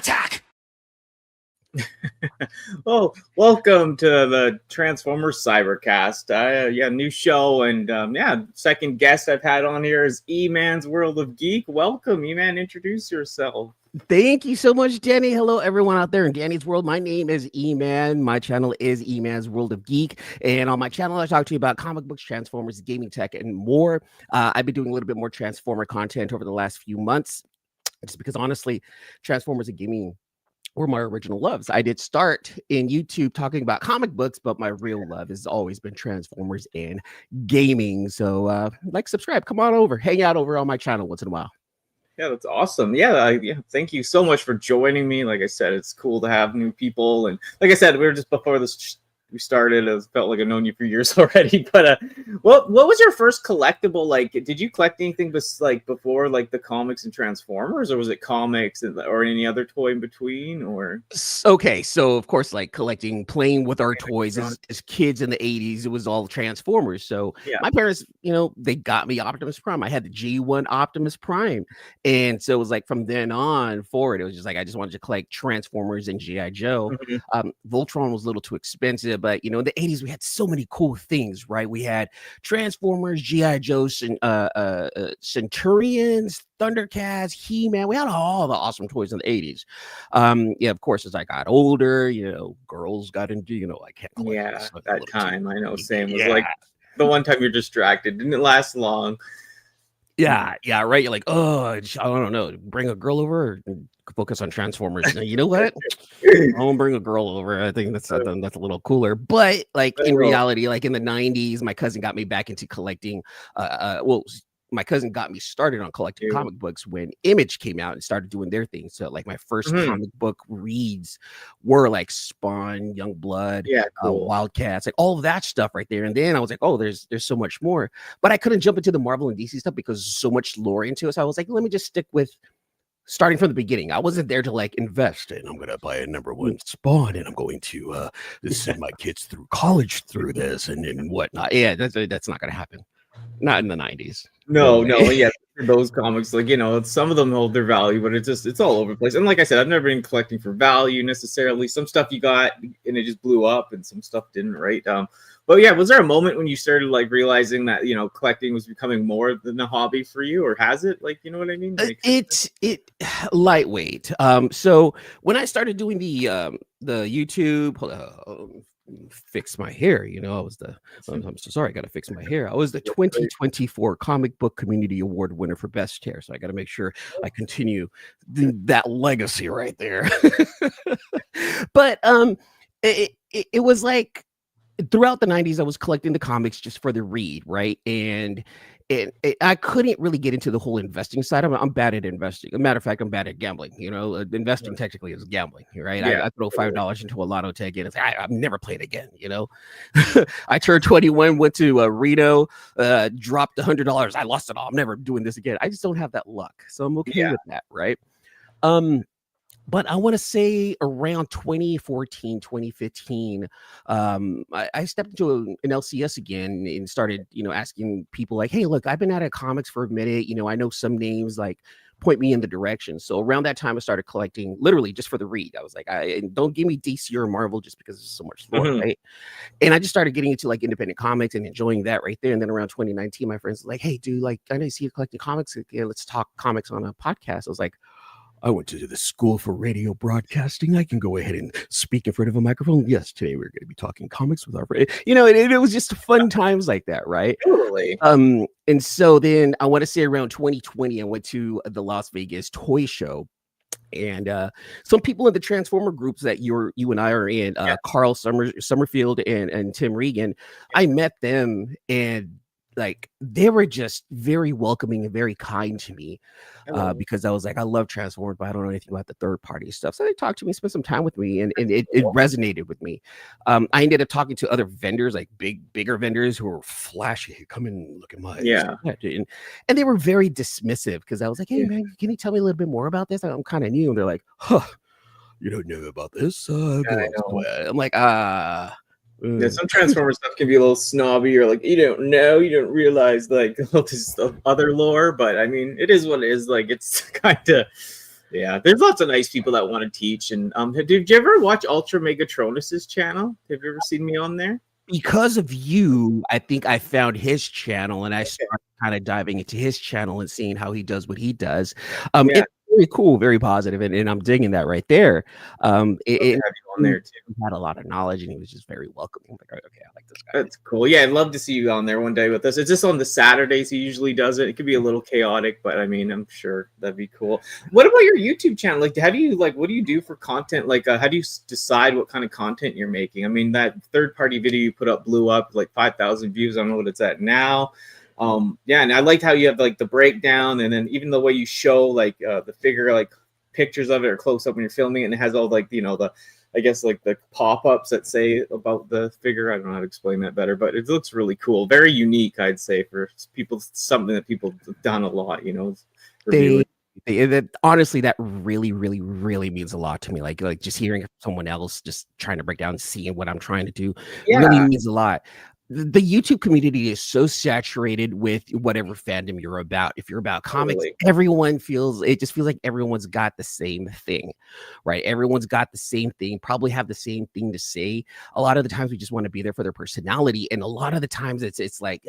attack! Well, welcome to the Transformers Cybercast. New show, and second guest I've had on here is Eman's World of Geek. Welcome, Eman. Introduce yourself. Thank you so much, Danny. Hello, everyone out there in Danny's World. My name is Eman. My channel is Eman's World of Geek. And on my channel, I talk to you about comic books, Transformers, gaming tech, and more. I've been doing a little bit more Transformer content over the last few months, just because, honestly, Transformers and gaming were my original loves. I did start in YouTube talking about comic books, but my real love has always been Transformers and gaming. So, subscribe, come on over, hang out over on my channel once in a while. Yeah, that's awesome. Thank you so much for joining me. Like I said, it's cool to have new people. And like I said, we were just before this we started. It felt like I've known you for years already. But what was your first collectible? Like, did you collect anything before like the comics and Transformers, or was it comics or any other toy in between? Or okay, so of course, like playing with our toys as kids in the 80s, it was all Transformers. So my parents, they got me Optimus Prime. I had the G1 Optimus Prime, and so it was like from then on forward, it was just like I just wanted to collect Transformers and G.I. Joe. Voltron was a little too expensive. But, in the 80s, we had so many cool things, right? We had Transformers, G.I. Joe, Centurions, Thundercats, He-Man. We had all the awesome toys in the 80s. Of course, as I got older, girls got into, I can't collect that time. I know, same. It was like the one time you're distracted. Didn't last long. Yeah, right. You're like, oh, I don't know, bring a girl over or focus on Transformers. You know what? I won't bring a girl over. I think that's a little cooler. But like in reality, like in the 90s, my cousin got me back into collecting. My cousin got me started on collecting comic books when Image came out and started doing their thing. So like my first comic book reads were like Spawn, Youngblood, Wildcats, like all of that stuff right there. And then I was like, oh, there's so much more. But I couldn't jump into the Marvel and DC stuff because so much lore into it. So I was like, let me just stick with starting from the beginning. I wasn't there to like invest in, I'm going to buy a #1 Spawn and I'm going to send my kids through college through this and whatnot. Yeah, that's not going to happen. Not in the 90s. No, those comics, like, some of them hold their value, but it's all over the place. And like I said, I've never been collecting for value necessarily. Some stuff you got and it just blew up, and some stuff didn't, right? But yeah, was there a moment when you started like realizing that collecting was becoming more than a hobby for you, or has it? Like, you know what I mean? Like, it lightweight. So when I started doing the YouTube, fix my hair, I'm so sorry, I gotta fix my hair. I was the 2024 Comic Book Community Award winner for best hair, so I gotta make sure I continue that legacy right there. But it was like throughout the 90s, I was collecting the comics just for the read, right? And I couldn't really get into the whole investing side. I'm bad at investing. As a matter of fact, I'm bad at gambling. Investing technically is gambling, right? I throw $5 into a lotto ticket and say, I've never played again. I turned 21, went to Reno, dropped $100. I lost it all. I'm never doing this again. I just don't have that luck, so I'm okay with that, right? But I want to say around 2014, 2015, I stepped into an LCS again and started, asking people like, hey, look, I've been out of comics for a minute. I know some names, like point me in the direction. So around that time, I started collecting literally just for the read. I was like, don't give me DC or Marvel just because there's so much lore, right? And I just started getting into like independent comics and enjoying that right there. And then around 2019, my friends were like, hey, dude, like, I know you see you collecting comics. Yeah, let's talk comics on a podcast. I was like, I went to the school for radio broadcasting. I can go ahead and speak in front of a microphone. Yes, today we're going to be talking comics with our friend. It was just fun times like that, right? Totally. And so then I want to say around 2020, I went to the Las Vegas Toy Show. And some people in the Transformer groups that you and I are in, Carl Summerfield and Tim Regan, I met them, and like they were just very welcoming and very kind to me, because I was like, I love Transformers, but I don't know anything about the third party stuff. So they talked to me, spent some time with me, and it resonated with me. I ended up talking to other vendors, like bigger vendors who were flashy. Come and look at my and they were very dismissive because I was like, hey man, can you tell me a little bit more about this? I'm kind of new. And they're like, huh, you don't know about this? I'm like, Yeah, some Transformers stuff can be a little snobby, or like, you don't realize like all this other lore, but I mean, it is what it is. Like, it's kind of Yeah, there's lots of nice people that want to teach. And did you ever watch Ultra Megatronus's channel? Have you ever seen me on there? Because of you, I think I found his channel and I started kind of diving into his channel and seeing how he does what he does. Yeah. It's very cool, very positive, and I'm digging that right there. Have you on there too. He had a lot of knowledge and he was just very welcoming. Like, okay, I like this guy. That's cool. Yeah, I'd love to see you on there one day with us. It's just on the Saturdays he usually does it. It could be a little chaotic, but I mean, I'm sure that'd be cool. What about your YouTube channel? Like, how do you what do you do for content? Like, how do you decide what kind of content you're making? I mean, that third-party video you put up blew up like 5,000 views. I don't know what it's at now. Yeah, and I liked how you have like the breakdown, and then even the way you show like the figure, like pictures of it or close up when you're filming it, and it has all like the I guess like the pop-ups that say about the figure. I don't know how to explain that better, but it looks really cool. Very unique, I'd say, for people, something that people have done a lot, Honestly, that really, really, really means a lot to me. Like just hearing someone else just trying to break down, seeing what I'm trying to do really means a lot. The YouTube community is so saturated with whatever fandom you're about. If you're about comics, everyone feels like everyone's got the same thing, right? Everyone's got the same thing, probably have the same thing to say. A lot of the times we just want to be there for their personality. And a lot of the times it's like,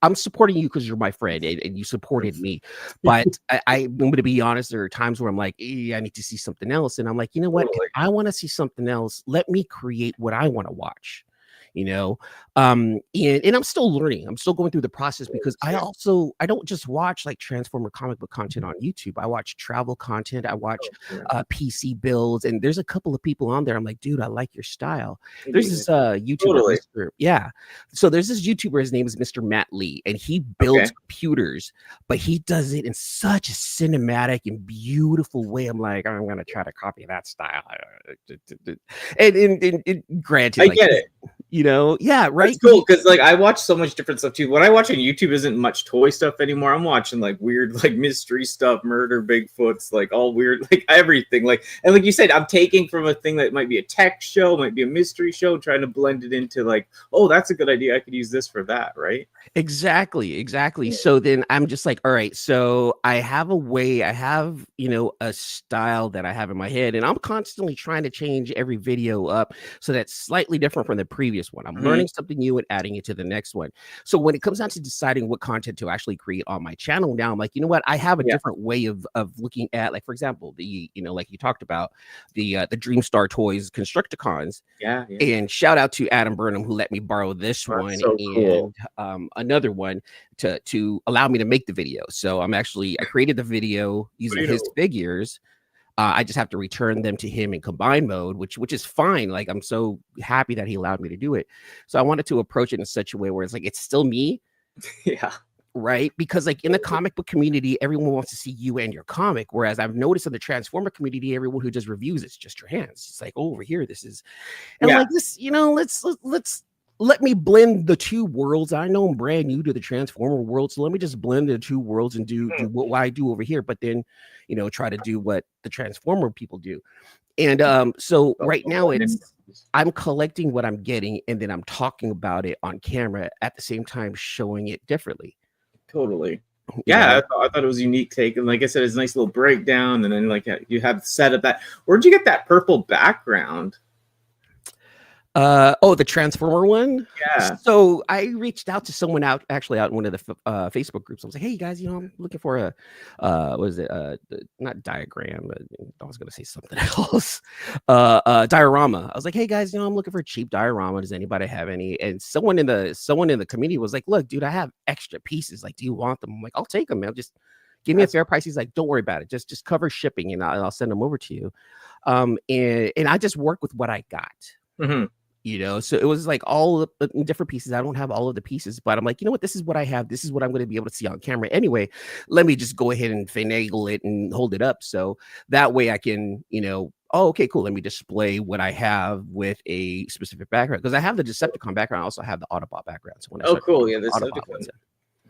I'm supporting you because you're my friend and you supported me. But I'm going to be honest, there are times where I'm like, I need to see something else. And I'm like, you know what? If I want to see something else, let me create what I want to watch. And I'm still learning. I'm still going through the process because I don't just watch like Transformer comic book content on YouTube. I watch travel content. I watch PC builds, and there's a couple of people on there. I'm like, dude, I like your style. There's this YouTuber, so there's this YouTuber. His name is Mr. Matt Lee, and he builds computers, but he does it in such a cinematic and beautiful way. I'm like, I'm gonna try to copy that style. And granted, I get it. Yeah, right. It's cool because like I watch so much different stuff too. What I watch on YouTube isn't much toy stuff anymore. I'm watching like weird, like mystery stuff, murder, Bigfoots, like all weird, like everything. And like you said, I'm taking from a thing that might be a tech show, might be a mystery show, trying to blend it into like, oh, that's a good idea. I could use this for that, right? Exactly. So then I'm just like, all right, so I have a way, I have, a style that I have in my head, and I'm constantly trying to change every video up so that's slightly different from the previous one. I'm learning something new and adding it to the next one. So when it comes down to deciding what content to actually create on my channel now, I'm like, you know what? I have a different way of looking at, like, for example, the, like you talked about, the Dreamstar Toys Constructicons. Yeah. And shout out to Adam Burnham, who let me borrow this one. So cool. And another one to allow me to make the video. So I created the video using his figures. I just have to return them to him in combine mode, which is fine. Like, I'm so happy that he allowed me to do it. So I wanted to approach it in such a way where it's like, it's still me. Yeah. Right. Because like in the comic book community, everyone wants to see you and your comic. Whereas I've noticed in the Transformer community, everyone who does reviews, it's just your hands. It's like, oh, over here, this is, and I'm like, this, let's let me blend the two worlds. I know I'm brand new to the Transformer world, so let me just blend the two worlds and do what I do over here, but then, try to do what the Transformer people do. And so right now I'm collecting what I'm getting, and then I'm talking about it on camera at the same time, showing it differently. Totally. Yeah, I thought it was a unique take. And like I said, it's a nice little breakdown, and then like you have set up that. Where'd you get that purple background? The Transformer one. Yeah. So I reached out to someone out in one of the Facebook groups. I was like, hey guys, I'm looking for a what is it? Not diagram, but I was gonna say something else. Diorama. I was like, hey guys, I'm looking for a cheap diorama. Does anybody have any? And someone in the community was like, look, dude, I have extra pieces. Like, do you want them? I'm like, I'll take them, man. Just give me a fair price. He's like, don't worry about it. Just cover shipping, and I'll send them over to you. And I just work with what I got. Mm-hmm. So it was like all the different pieces. I don't have all of the pieces, but I'm like, you know what? This is what I have. This is what I'm going to be able to see on camera anyway. Let me just go ahead and finagle it and hold it up. So that way I can, oh, okay, cool. Let me display what I have with a specific background. Because I have the Decepticon background. I also have the Autobot background. So when cool. Yeah, this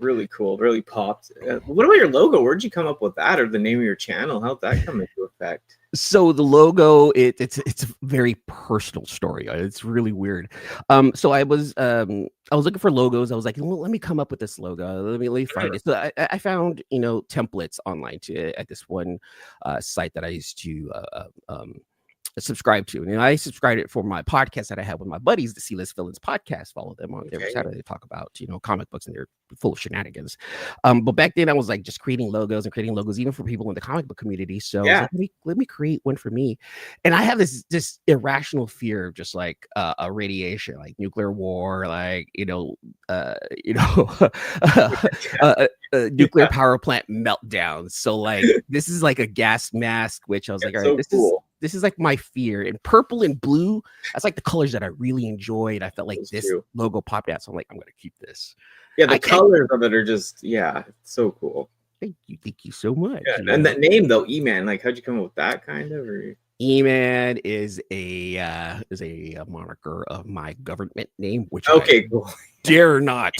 Really cool. Really popped. What about your logo? Where'd you come up with that, or the name of your channel? How'd that come into effect? So the logo, it's a very personal story. It's really weird. So I was looking for logos. I was like, well, let me come up with this logo. Let me find it. So I found templates online at this one site that I used to subscribe to. And I subscribed it for my podcast that I have with my buddies, the C-List Villains podcast. Follow them on every Saturday. They talk about comic books, and they're full of shenanigans. But back then I was like just creating logos even for people in the comic book community. So I was like, let me create one for me. And I have this irrational fear of just like a radiation, like nuclear war, like nuclear power plant meltdown. So like this is like a gas mask, which I was like, all right, this is like my fear. And purple and blue, that's like the colors that I really enjoy. And I felt like this logo popped out. So I'm like, I'm gonna keep this. Yeah, the colors of it are just it's so cool. Thank you so much. Yeah, and that name though, Eman, like how'd you come up with that kind of? Or... Eman is a moniker of my government name, which cool. I dare not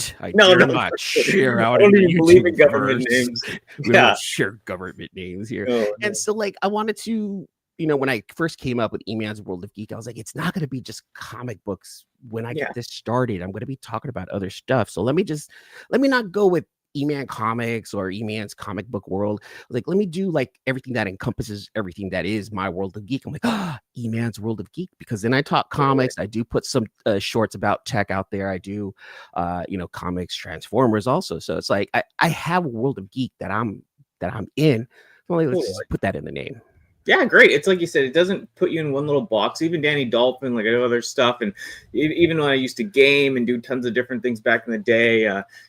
share out. I don't even believe in government names. We don't share government names here. And so like I wanted to, when I first came up with Eman's World of Geek, I was like, it's not going to be just comic books. When I get this started, I'm going to be talking about other stuff. So let me not go with Eman Comics or Eman's comic book world. Like, let me do like everything that encompasses everything that is my World of Geek. I'm like, Eman's World of Geek, because then I talk comics. I do put some shorts about tech out there. I do, comics, Transformers also. So it's like I have a World of Geek that I'm in. So let's just put that in the name. Yeah, great. It's like you said, it doesn't put you in one little box. Even Danni Dolphin, like I know other stuff, and even when I used to game and do tons of different things back in the day,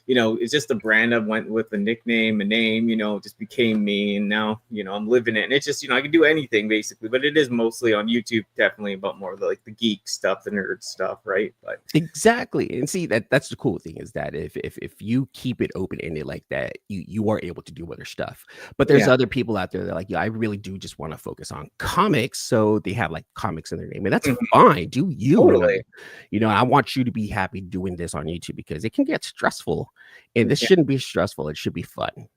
it's just the brand I went with, a nickname, a name, it just became me, and now I'm living it. And it's just I can do anything basically, but it is mostly on YouTube, definitely about more of the geek stuff, the nerd stuff, right? But exactly, and see that's the cool thing is that if you keep it open ended like that, you are able to do other stuff. But there's other people out there that are like, I really do just want to focus on comics, so they have like comics in their name, and that's fine. Do you? Totally. I want you to be happy doing this on YouTube, because it can get stressful, and this shouldn't be stressful. It should be fun.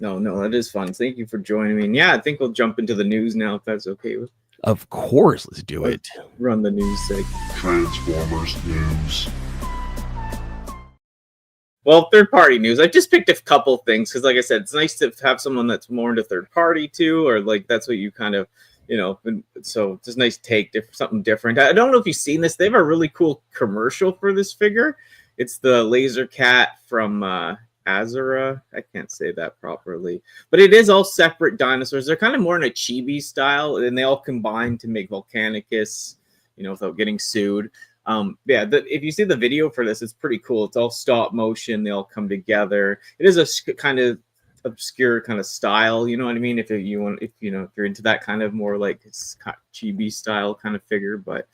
No, that is fun. Thank you for joining me. And yeah, I think we'll jump into the news now, if that's okay with. Of course, let's do it. Run the news segment. Transformers news. Well, third-party news. I just picked a couple things because, like I said, it's nice to have someone that's more into third-party too, or like that's what you kind of, so just nice take something different. I don't know if you've seen this. They have a really cool commercial for this figure. It's the laser cat from Azura. I can't say that properly, but it is all separate dinosaurs. They're kind of more in a chibi style, and they all combine to make Volcanicus, without getting sued. If you see the video for this, it's pretty cool. It's all stop motion. They all come together. It is a kind of obscure kind of style. You know what I mean? If you're into that kind of more like it's kind of chibi style kind of figure. But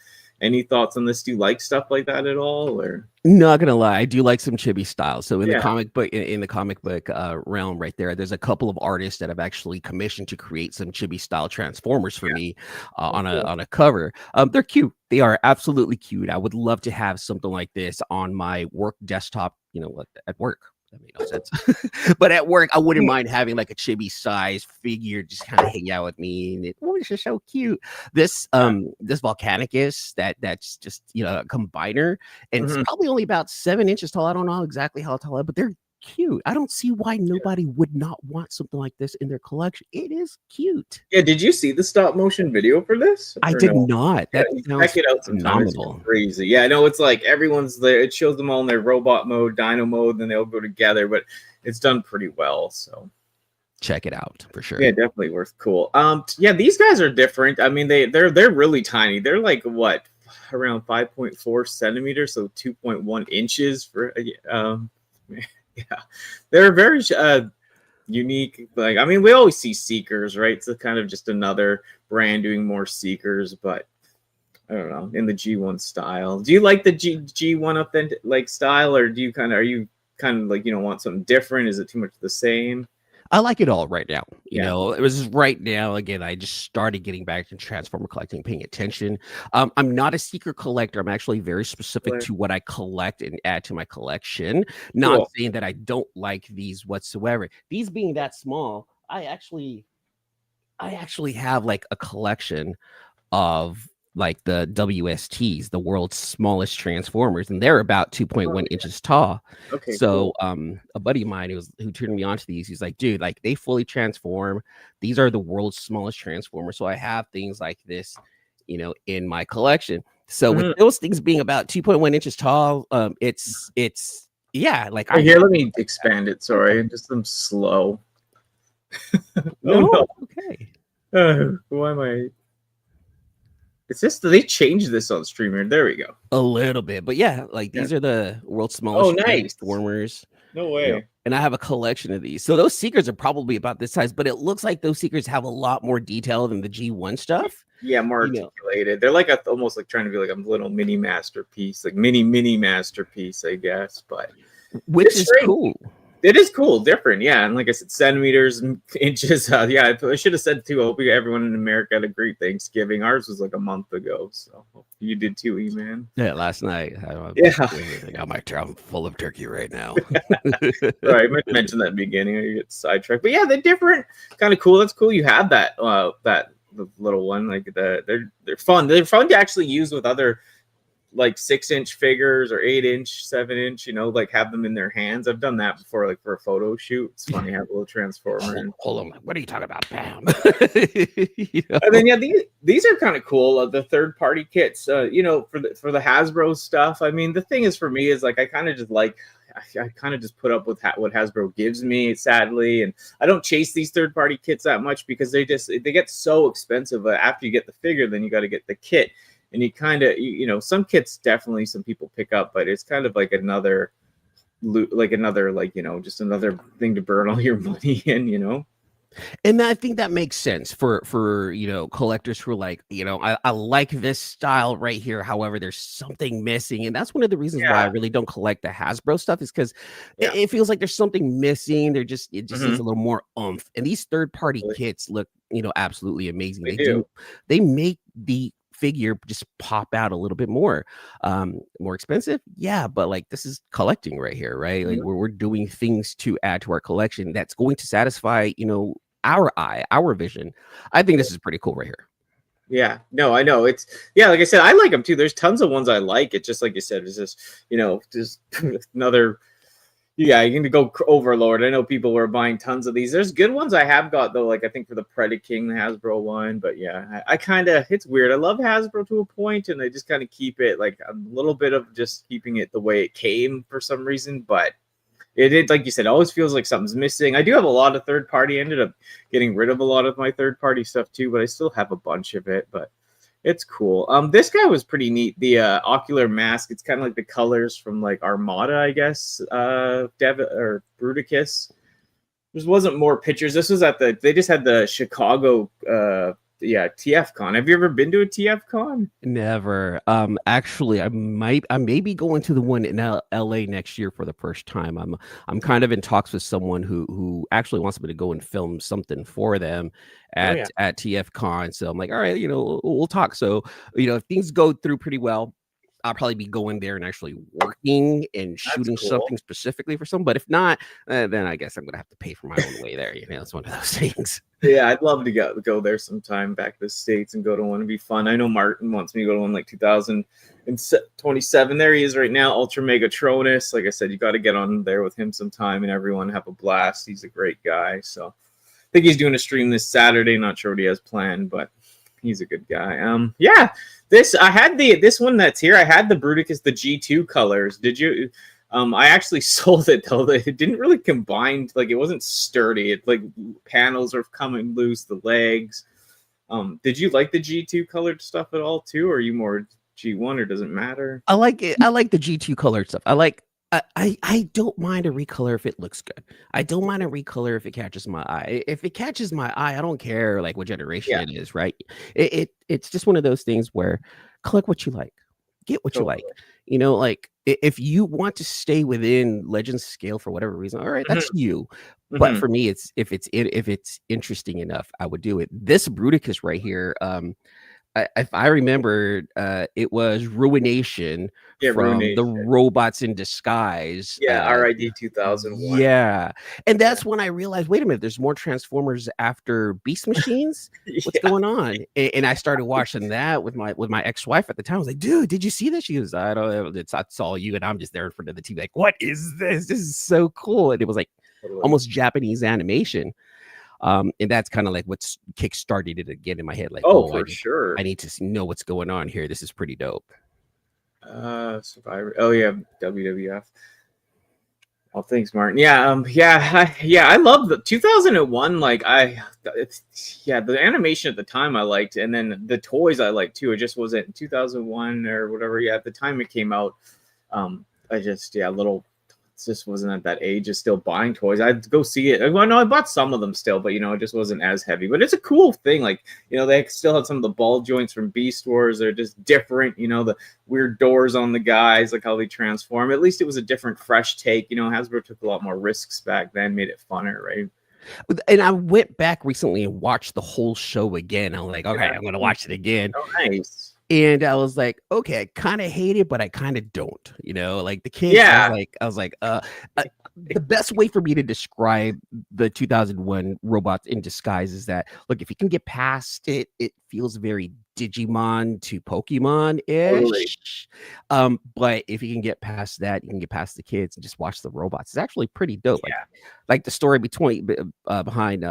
any thoughts on this? Do you like stuff like that at all? Or not gonna lie, I do like some chibi style. So in the comic book realm right there, there's a couple of artists that have actually commissioned to create some chibi style Transformers for me on a cover. They're cute. They are absolutely cute. I would love to have something like this on my work desktop, at work. That made no sense. But at work, I wouldn't mind having like a chibi size figure just kind of hang out with me. And it's just so cute. This Volcanicus that's just a combiner, and it's probably only about 7 inches tall. I don't know exactly how tall, but they're cute. I don't see why nobody would not want something like this in their collection. It is cute. Yeah, did you see the stop motion video for this? I did not. That check it out sometime. It's crazy. Yeah, I know it's like everyone's there. It shows them all in their robot mode, dino mode, then they all go together, but it's done pretty well. So check it out for sure. Yeah, definitely worth cool. These guys are different. I mean, they're really tiny. They're like what, around 5.4 centimeters, so 2.1 inches for yeah, they're very unique. Like, I mean, we always see Seekers, right? It's kind of just another brand doing more Seekers, but I don't know, in the G1 style. Do you like the G1 authentic style, or are you kind of like want something different? Is it too much the same? I like it all right now. You Yeah. know, it was just right now. Again, I just started getting back to Transformer collecting, paying attention. I'm not a secret collector. I'm actually very specific to what I collect and add to my collection. Not Cool. saying that I don't like these whatsoever. These being that small, I actually have like a collection of like the WSTs, the world's smallest transformers, and they're about 2.1 inches tall. Okay, So cool. a buddy of mine who turned me on to these, he's like, dude, like they fully transform. These are the world's smallest transformers. So I have things like this, you know, in my collection. So with Mhm. those things being about 2.1 inches tall, it's yeah, like I Here, let me expand it. Sorry, just I'm slow. no, Oh okay. no. Why am I? It's just they changed this on streamer. There we go. A little bit, but yeah, like Yeah. these are the world's Oh, smallest nice. transformers. No You know, way. and I have a collection of these. So those seekers are probably about this size, but it looks like those seekers have a lot more detail than the G1 stuff. Yeah, more You know, articulated. They're like almost like trying to be like a little mini masterpiece, like mini masterpiece, I guess. But which it's is strange. cool. It is cool, different, yeah. And like I said, centimeters, inches. Yeah, I should have said too. I hope everyone in America had a great Thanksgiving. Ours was like a month ago, so you did too, man. Yeah, last night. Yeah. I got my I'm full of turkey right now. Sorry, I might mention that in the beginning. I get sidetracked, but yeah, they're different, kind of cool. That's cool. You have that the little one, like they're fun. They're fun to actually use with other like 6-inch figures or 8-inch, 7-inch, you know, like have them in their hands. I've done that before, like for a photo shoot. It's funny, have a little transformer. Hold on, what are you talking about? Bam. You know? And then yeah, these are kind of cool. The third party kits, you know, for the Hasbro stuff. I mean, the thing is for me is like I kind of just put up with what Hasbro gives me, sadly, and I don't chase these third party kits that much because they get so expensive. After you get the figure, then you got to get the kit. And you kind of, you know, some kits definitely some people pick up, but it's kind of like another, you know, just another thing to burn all your money in, you know. And I think that makes sense for you know collectors who are like, you know, I like this style right here. However, there's something missing, and that's one of the reasons why I really don't collect the Hasbro stuff is because it feels like there's something missing. It just needs a little more oomph. And these third party kits look, you know, absolutely amazing. They make the figure just pop out a little bit more. More expensive, yeah, but like this is collecting right here, right? Like we're doing things to add to our collection that's going to satisfy, you know, our eye, our vision. I think this is pretty cool right here. Yeah, no, I know. It's like I said, I like them too. There's tons of ones I like. It's just like you said, it's just, you know, just another. Yeah, you can go overlord. I know people were buying tons of these. There's good ones I have got though, like I think for the Predaking, the Hasbro one. But yeah, I kind of, it's weird. I love Hasbro to a point, and I just kind of keep it like a little bit of just keeping it the way it came for some reason. But it like you said, always feels like something's missing. I do have a lot of third party. I ended up getting rid of a lot of my third party stuff too, but I still have a bunch of it. But it's cool. This guy was pretty neat. The ocular mask. It's kind of like the colors from like Armada, I guess. Or Bruticus. There wasn't more pictures. This was at they just had the Chicago TF Con. Have you ever been to a TF Con? Never. Actually, I may be going to the one in LA next year for the first time. I'm kind of in talks with someone who actually wants me to go and film something for them at TF Con. So I'm like, all right, you know, we'll talk. So, you know, if things go through pretty well, I'll probably be going there and actually working and shooting something specifically for some. But if not, then I guess I'm gonna have to pay for my own way there. You know, it's one of those things. Yeah, I'd love to go there sometime back to the States and go to one. It'd be fun. I know Martin wants me to go to one like 2027. There he is right now, Ultra Megatronus. Like I said, you got to get on there with him sometime and everyone have a blast. He's a great guy. So I think he's doing a stream this Saturday. Not sure what he has planned, but he's a good guy. Yeah. I had this one that's here. I had the Bruticus, the G2 colors. Did you? I actually sold it though. It didn't really combine. Like it wasn't sturdy. It like panels are coming loose. The legs. Did you like the G2 colored stuff at all too? Or are you more G1 or does it matter? I like it. I like the G2 colored stuff. I don't mind a recolor if it looks good. I don't mind a recolor if it catches my eye. If it catches my eye, I don't care like what generation it is, right? It's just one of those things where collect what you like, get what you like. You know, like if you want to stay within Legends scale for whatever reason, all right, that's you. But for me, it's if it's interesting enough, I would do it. This Bruticus right here, if I remember, it was Ruination from the Ruination. Robots in Disguise. Yeah, RID 2001. Yeah, and that's when I realized, wait a minute, there's more Transformers after Beast Machines. What's going on? And I started watching that with my ex-wife at the time. I was like, dude, did you see this? She goes, I don't know, it's all you, and I'm just there in front of the TV, like, what is this? This is so cool. And it was like almost Japanese animation. And that's kind of like what's kick-started it again in my head. Like, for sure, I need to know what's going on here. This is pretty dope. Survivor. Oh yeah, WWF. Oh, thanks, Martin. Yeah, I love the 2001. Like, the animation at the time I liked, and then the toys I liked too. It just wasn't 2001 or whatever. Yeah, at the time it came out, I just just wasn't at that age of still buying toys. I'd go see it. Well, no, I bought some of them still, but it just wasn't as heavy. But it's a cool thing. Like, they still had some of the ball joints from Beast Wars. They're just different. The weird doors on the guys, like how they transform. At least it was a different, fresh take. Hasbro took a lot more risks back then, made it funner, right? And I went back recently and watched the whole show again. I'm like, okay, I'm gonna watch it again. Oh, nice. And I was like, okay, I kind of hate it, but I kind of don't, like the kids. Yeah. I was like, the best way for me to describe the 2001 Robots in Disguise is that, look, if you can get past it, it feels very Digimon to Pokemon-ish. Totally. But if you can get past that, you can get past the kids and just watch the robots. It's actually pretty dope. Yeah. Like the story behind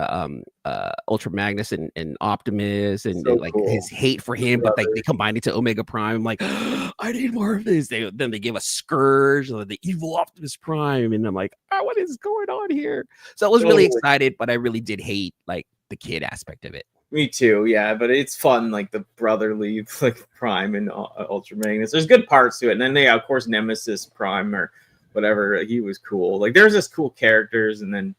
Ultra Magnus and Optimus and So like cool. his hate for him, but like they combined it to Omega Prime. I'm like, I need more of this. Then they give a Scourge, the evil Optimus Prime, and I'm like, what is going on here? So I was really excited, but I really did hate like the kid aspect of it. Me too, yeah, but it's fun, like the brotherly, like Prime and Ultra Magnus. There's good parts to it, and then of course, Nemesis Prime or whatever. He was cool. Like there's just cool characters, and then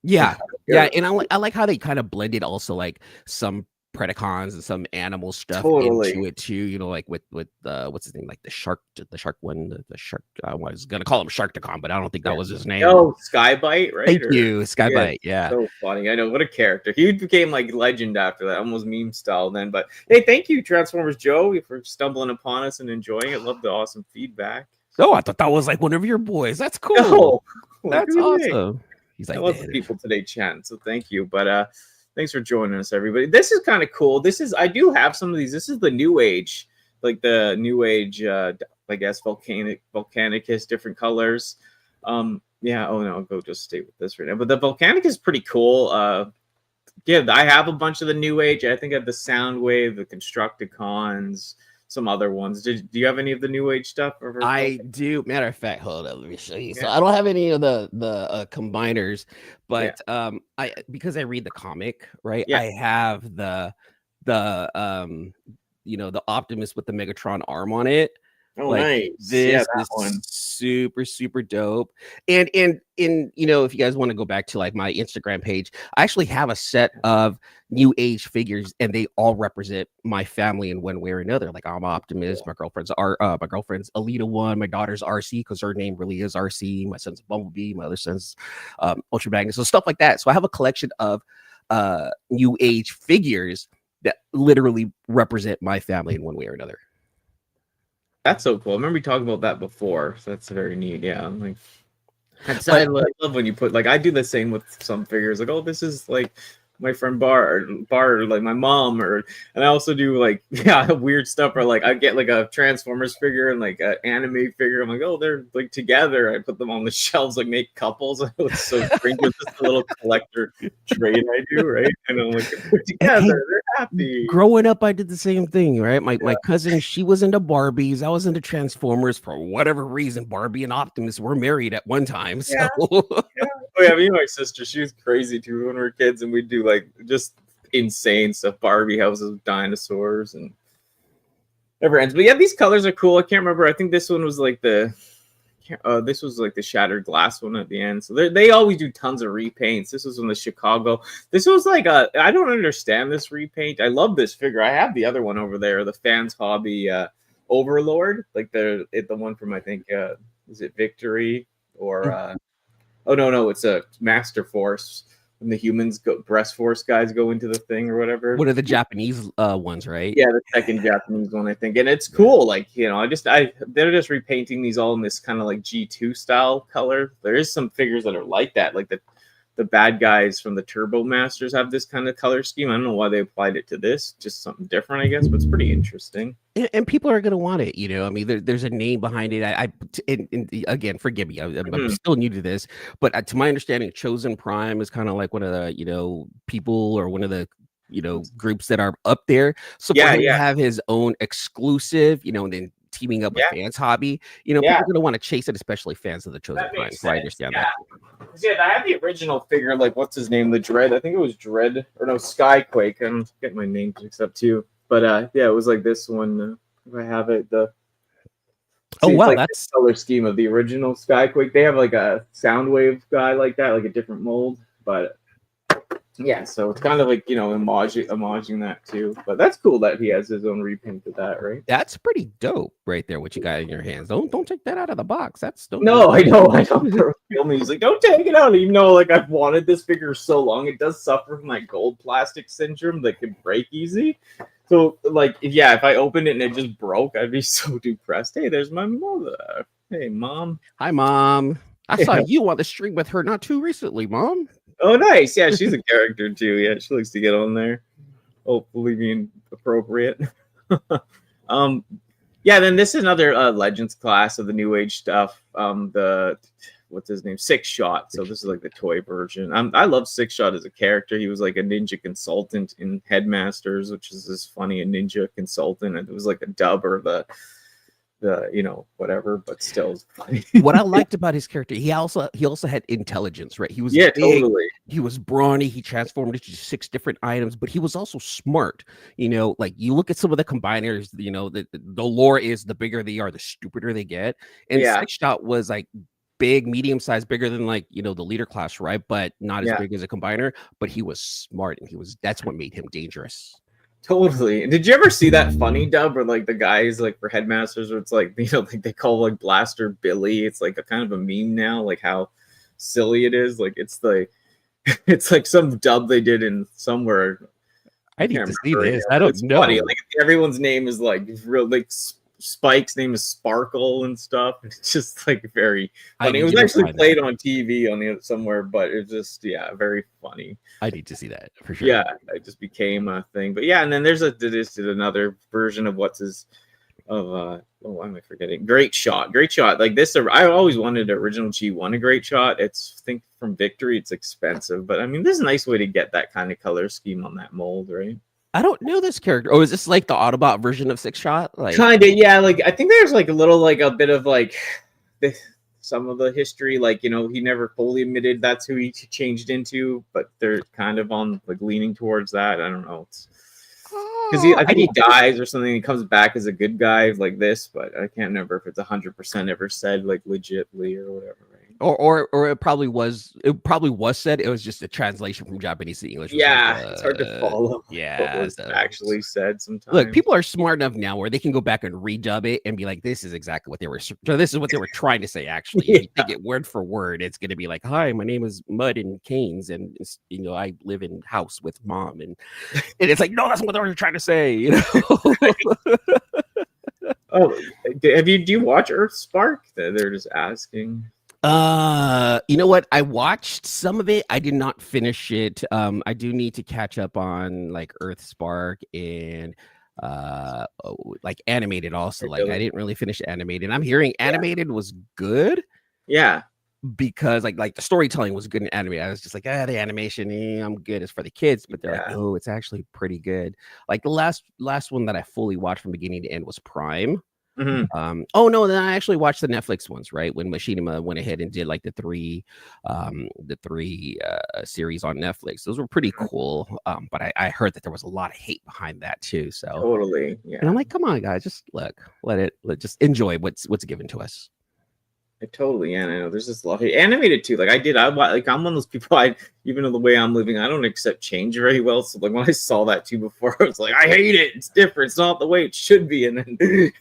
yeah, and I like how they kind of blended also like some Predacons and some animal stuff into it too. Like with what's his name, like the shark one, the shark. I was gonna call him Sharktacon, but I don't think that was his name. Oh, Skybite, right? Thank you, Skybite. Yeah, so funny. I know, what a character. He became like legend after that, almost meme style then. But hey, thank you, Transformers Joe, for stumbling upon us and enjoying it. Love the awesome feedback. Oh, I thought that was like one of your boys. That's cool. No, that's awesome. He's like, I love the people today chatting, so thank you. But thanks for joining us, everybody. This is kind of cool. I do have some of these. This is the New Age, like the New Age, I guess, Volcanicus, different colors. Yeah. Oh no, I'll go just stay with this right now. But the Volcanicus is pretty cool. I have a bunch of the New Age. I think I have the Soundwave, the Constructicons, some other ones. Do you have any of the New Age stuff? I do. Matter of fact, hold on, let me show you. So I don't have any of the combiners, but because I read the comic, right? I have the Optimus with the Megatron arm on it. Oh, like, nice. This is super, super dope. And if you guys want to go back to like my Instagram page, I actually have a set of New Age figures, and they all represent my family in one way or another. Like I'm Optimus, my girlfriend's Alita 1, my daughter's RC because her name really is RC, my son's Bumblebee, my other son's Ultra Magnus, so stuff like that. So I have a collection of New Age figures that literally represent my family in one way or another. That's so cool. I remember you talking about that before, so that's very neat. Yeah, I'm like, I love when you put, like, I do the same with some figures. Like, oh, this is like my friend Bar, like my mom, and I also do like weird stuff. Or like I get like a Transformers figure and like an anime figure. I'm like, oh, they're like together. I put them on the shelves, like make couples. It's so strange. It's just a little collector trade I do, right? And I'm like, they're together. They're happy. Growing up, I did the same thing, right? My cousin, she was into Barbies. I was into Transformers. For whatever reason, Barbie and Optimus were married at one time. So. Oh yeah, me and my sister, she was crazy too when we were kids, and we'd do like just insane stuff. Barbie houses with dinosaurs and never ends. But yeah, these colors are cool. I can't remember. I think this one was like the shattered glass one at the end. So they always do tons of repaints. This was in the Chicago. This was like I don't understand this repaint. I love this figure. I have the other one over there, the Fans Hobby Overlord, like the one from, I think, is it Victory or oh no, it's a Master Force. When the humans Breast Force guys go into the thing or whatever. What are the Japanese ones, right? Yeah, the second Japanese one, I think, and it's cool. Like, you know, they're just repainting these all in this kind of like G2 style color. There is some figures that are like that, like the bad guys from the Turbo Masters have this kind of color scheme. I don't know why they applied it to this, just something different, I guess, but it's pretty interesting. And people are going to want it, you know. I mean, there's a name behind it. And again, forgive me, I'm still new to this, but to my understanding, Chosen Prime is kind of like one of the, you know, people or one of the, you know, groups that are up there. So for him to have his own exclusive, you know, and then teaming up with Fans Hobby, you know, people are going to want to chase it, especially fans of the Chosen Prime. So I understand that. Yeah, I have the original figure, like, what's his name? The Dread. I think it was Dread, or no, Skyquake. I'm getting my names mixed up too. But yeah, it was like this one. If I have it, wow, that's the color scheme of the original Skyquake. They have like a Soundwave guy like that, like a different mold. But yeah, so it's kind of like, you know, homaging that too. But that's cool that he has his own repaint of that, right? That's pretty dope, right there. What you got in your hands? Don't take that out of the box. That's dope. No, I know. Feel me. He's like, don't take it out. Even though, like, I've wanted this figure so long, it does suffer from that gold plastic syndrome that can break easy. So, like, yeah, if I opened it and it just broke, I'd be so depressed. Hey, there's my mother. Hey, Mom. Hi, Mom. I saw you on the stream with her not too recently, Mom. Oh, nice. Yeah, she's a character too. Yeah, she likes to get on there. Hopefully being appropriate. Yeah, then this is another Legends class of the New Age stuff. What's his name? Six Shot. So this is like the toy version. I love Six Shot as a character. He was like a ninja consultant in Headmasters, which is this funny, a ninja consultant. And it was like a dub or the you know, whatever, but still funny. What I liked about his character, he also had intelligence, right? He was big, totally. He was brawny. He transformed into 6 different items, but he was also smart. You know, like you look at some of the combiners. You know, the lore is the bigger they are, the stupider they get. And Six Shot was like big, medium size, bigger than like, you know, the leader class, right? But not as big as a combiner. But he was smart, and that's what made him dangerous. Totally. Did you ever see that funny dub where like the guys like for Headmasters where it's like, you know, like they call like Blaster Billy? It's like a kind of a meme now, like how silly it is. Like it's like some dub they did in somewhere. I need to see this. I don't know. Funny. Like everyone's name is like real, like Spike's name is Sparkle and stuff. It's just like very funny. It was actually played on TV on somewhere, but it's just very funny. I need to see that for sure. Yeah, it just became a thing. But yeah, and then there's another version of why am I forgetting? Great Shot. Like this, I always wanted an original G1 a Great Shot. I think from Victory, it's expensive, but I mean, this is a nice way to get that kind of color scheme on that mold, right? I don't know this character. Oh, is this like the Autobot version of Six Shot? Like kind of, yeah. Like I think there's like a bit of like some of the history, like, you know, he never fully admitted that's who he changed into, but they're kind of on like leaning towards that. I don't know. Because I think he dies or something. He comes back as a good guy like this, but I can't remember if it's 100% ever said like legitly or whatever. Right? Or it probably was. It probably was said. It was just a translation from Japanese to English. Yeah, it's hard to follow. Yeah, what was actually said sometimes. Look, people are smart enough now where they can go back and redub it and be like, "This is exactly what they were. So this is what they were trying to say." Actually, if you take it word for word, it's going to be like, "Hi, my name is Mud and Canes, and you know, I live in house with Mom," and it's like, no, that's what they were trying to say. You know. Oh, do you watch Earthspark? They're just asking. You know what? I watched some of it. I did not finish it. I do need to catch up on like Earthspark and like animated also. Like I didn't really finish animated. I'm hearing animated was good. Yeah. Because like the storytelling was good in anime. I was just like, the animation, I'm good. It's for the kids, but they're like, oh, it's actually pretty good. Like the last one that I fully watched from beginning to end was Prime. Mm-hmm. Oh no, then I actually watched the Netflix ones, right? When Machinima went ahead and did like the three series on Netflix. Those were pretty cool. But I heard that there was a lot of hate behind that too. So totally, yeah. And I'm like, come on, guys, just just enjoy what's given to us. Totally, yeah, I know. There's just a lot of animated too. Like I'm one of those people. Even though the way I'm living, I don't accept change very well. So like when I saw that too before, I was like, I hate it. It's different. It's not the way it should be. And then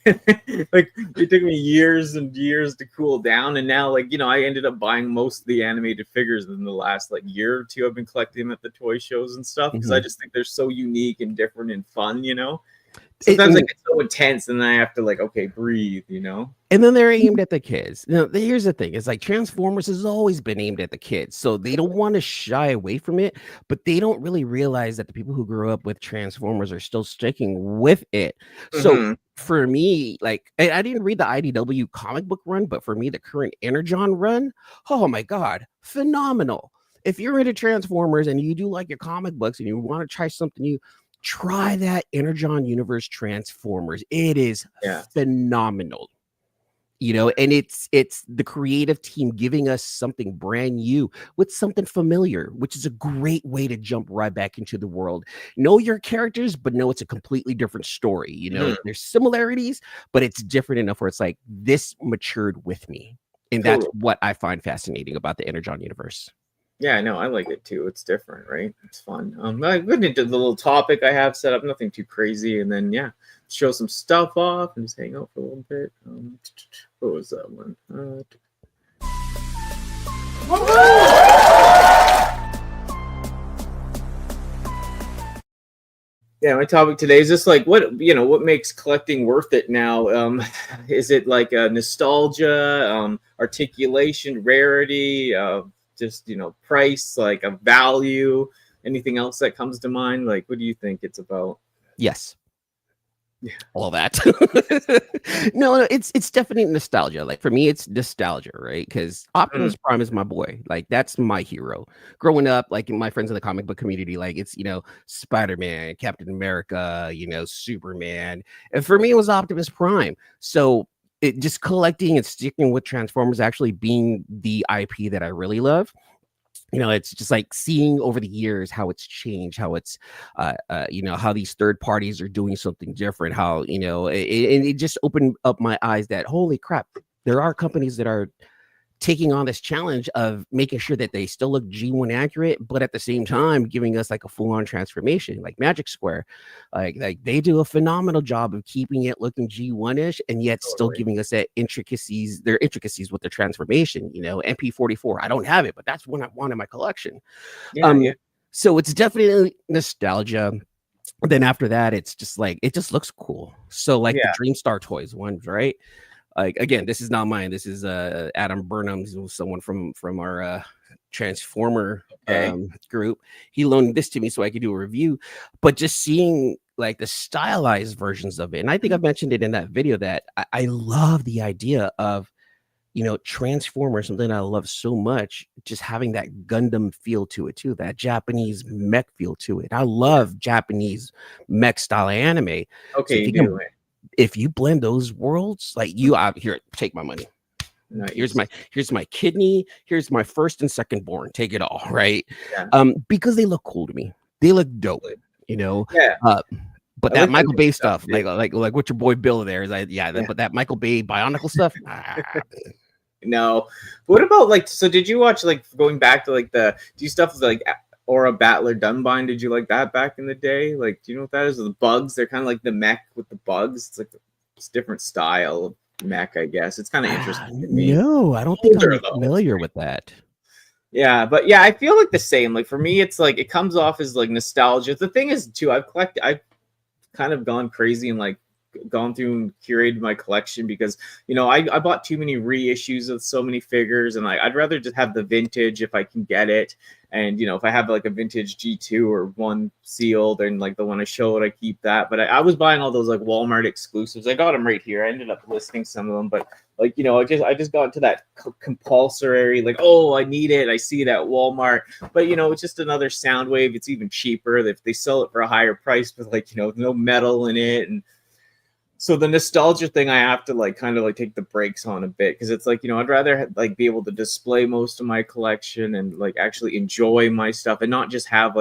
like it took me years and years to cool down. And now like I ended up buying most of the animated figures in the last like year or two. I've been collecting them at the toy shows and stuff because I just think they're so unique and different and fun. Sometimes I get so intense and then I have to like, okay, breathe, And then they're aimed at the kids. Now, here's the thing. It's like Transformers has always been aimed at the kids. So they don't want to shy away from it, but they don't really realize that the people who grew up with Transformers are still sticking with it. So for me, like I didn't read the IDW comic book run, but for me, the current Energon run, oh my God, phenomenal. If you're into Transformers and you do like your comic books and you want to try something new, try that Energon Universe Transformers. It is phenomenal. And it's the creative team giving us something brand new with something familiar, which is a great way to jump right back into the world. Know your characters, but know it's a completely different story. There's similarities, but it's different enough where it's like this matured with me. And that's what I find fascinating about the Energon universe. Yeah, no, I like it too. It's different, right? It's fun. I went into the little topic I have set up, nothing too crazy, and then show some stuff off and just hang out for a little bit. What was that one? Yeah, my topic today is just like what makes collecting worth it now. Is it like a nostalgia, articulation, rarity, just price, like a value, anything else that comes to mind? Like, what do you think it's about? Yes. Yeah, all that. No, it's definitely nostalgia. Like for me, it's nostalgia, right? Because Optimus Prime is my boy. Like that's my hero. Growing up, like my friends in the comic book community, like it's Spider-Man, Captain America, Superman, and for me, it was Optimus Prime. So it just collecting and sticking with Transformers actually being the IP that I really love. It's just like seeing over the years how it's changed, how it's, how these third parties are doing something different, how, it just opened up my eyes that, holy crap, there are companies that are taking on this challenge of making sure that they still look G1 accurate, but at the same time giving us like a full-on transformation, like Magic Square. Like they do a phenomenal job of keeping it looking G1-ish and yet still giving us their intricacies with the transformation. MP44, I don't have it, but that's one I want in my collection. So it's definitely nostalgia. Then after that, it's just like it just looks cool. So like the Dreamstar toys ones, right? Like again, this is not mine. This is Adam Burnham's, someone from our Transformer group. He loaned this to me so I could do a review. But just seeing like the stylized versions of it, and I think I mentioned it in that video that I love the idea of Transformers, something I love so much, just having that Gundam feel to it too, that Japanese mech feel to it. I love Japanese mech style anime. Okay, so if you blend those worlds, like you out here, take my money. Nice. Here's my kidney. Here's my first and second born. Take it all, right? Because they look cool to me. They look dope, but that Michael Bay stuff, like what your boy Bill there is, but that Michael Bay Bionicle stuff. No. What about so did you watch going back to do stuff like Aura Battler Dunbine? Did you like that back in the day? Like, do you know what that is? The bugs, they're kind of like the mech with the bugs. It's like it's different style of mech, I guess. It's kind of interesting to me. No, I don't think I'm familiar with that. Yeah, but yeah, I feel like the same. Like for me, it's like it comes off as like nostalgia. The thing is too, I've kind of gone crazy and gone through and curated my collection because I bought too many reissues of so many figures, and I'd rather just have the vintage if I can get it. And if I have like a vintage G2 or one sealed and like the one I showed, I keep that. But I was buying all those like Walmart exclusives. I got them right here. I ended up listing some of them, but I just got into that compulsory I need it. I see it at Walmart, but it's just another sound wave. It's even cheaper if they sell it for a higher price with no metal in it. And so the nostalgia thing, I have to kind of take the brakes on a bit because it's I'd rather be able to display most of my collection and actually enjoy my stuff and not just have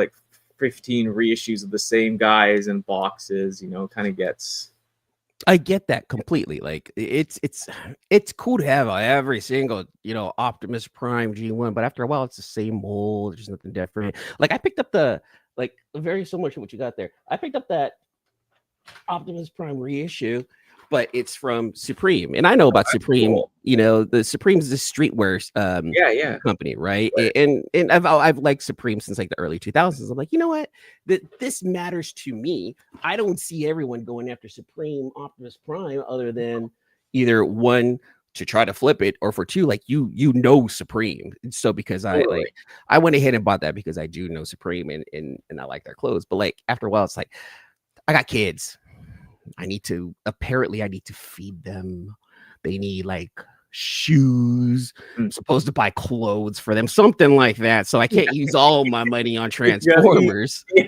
15 reissues of the same guys and boxes. Kind of gets I get that completely. Like it's cool to have every single, Optimus Prime G1, but after a while it's the same mold. There's nothing different. Like I picked up very similar to what you got there. I picked up that Optimus Prime reissue, but it's from Supreme, and I know about Supreme. Cool. The Supreme's the streetwear company, right? And I've liked Supreme since like the early 2000s. I'm like, you know what? This matters to me. I don't see everyone going after Supreme Optimus Prime other than either one to try to flip it, or for two, like Supreme. So because I went ahead and bought that because I do know Supreme and I like their clothes. But like after a while, it's like I got kids. I need to feed them. They need like shoes. I'm supposed to buy clothes for them, something like that. So I can't use all my money on Transformers. I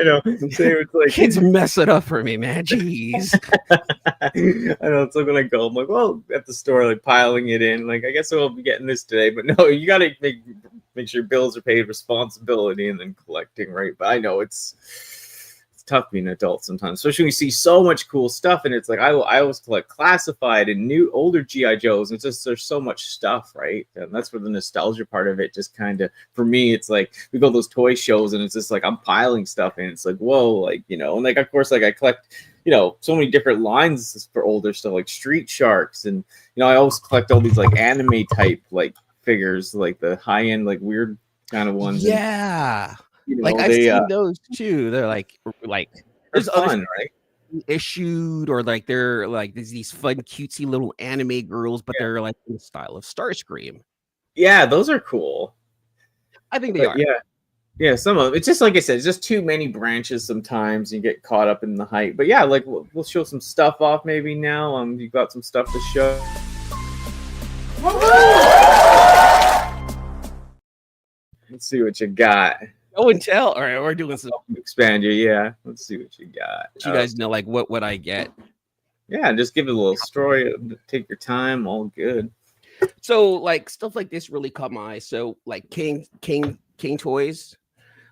know. It's like kids mess it up for me, man. Jeez. I know. It's like when I go, I'm like, well, at the store, like piling it in. Like, I guess I'll be getting this today, but no, you got to make sure bills are paid, responsibility, and then collecting, right? But I know it's tough being an adult sometimes, especially when you see so much cool stuff, and it's like I always collect classified and new older GI Joes, and it's just there's so much stuff, right? And that's where the nostalgia part of it just kind of, for me, it's like we go to those toy shows and it's just like I'm piling stuff in. It's like, whoa, like, and like of course, like I collect so many different lines for older stuff, like Street Sharks, and I always collect all these like anime type like figures, like the high end like weird kind of ones. Yeah. Like I've seen those too. They're like there's fun, right? Issued, or like they're like these fun cutesy little anime girls, but they're like in the style of Starscream. Yeah, those are cool. I think they are. Yeah, some of them. It's just like I said, it's just too many branches sometimes. You get caught up in the hype. But yeah, like we'll show some stuff off maybe now. You've got some stuff to show. Let's see what you got. Oh, and tell. All right, we're doing some expand you. Yeah, let's see what you got. You guys know like what I get. Yeah, just give it a little story. Take your time. All good. So like stuff like this really caught my eye. So like King toys,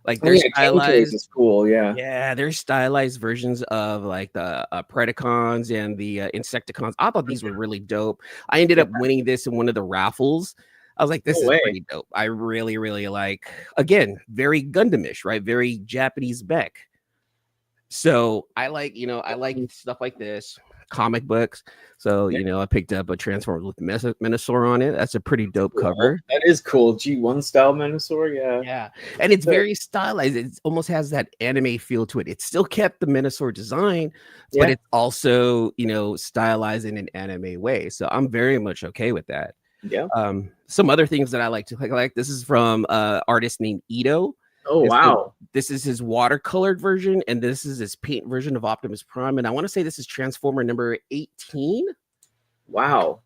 like they're stylized. Is cool. Yeah, they're stylized versions of like the Predacons and the Insecticons. I thought these were really dope. I ended up winning this in one of the raffles. I was like, this is pretty dope. I really, really like, again, very Gundamish, right? Very Japanese Beck. So I like stuff like this, comic books. So, I picked up a Transformers with Minosaur on it. That's a pretty dope cover. That is cool. G1 style Minosaur. Yeah. Yeah. And it's very stylized. It almost has that anime feel to it. It still kept the Minosaur design, but it's also, stylized in an anime way. So I'm very much okay with that. Yeah. Some other things that I like to like. This is from artist named Ito. Oh, wow. This is his watercolored version, and this is his paint version of Optimus Prime. And I want to say this is Transformer number 18. Wow.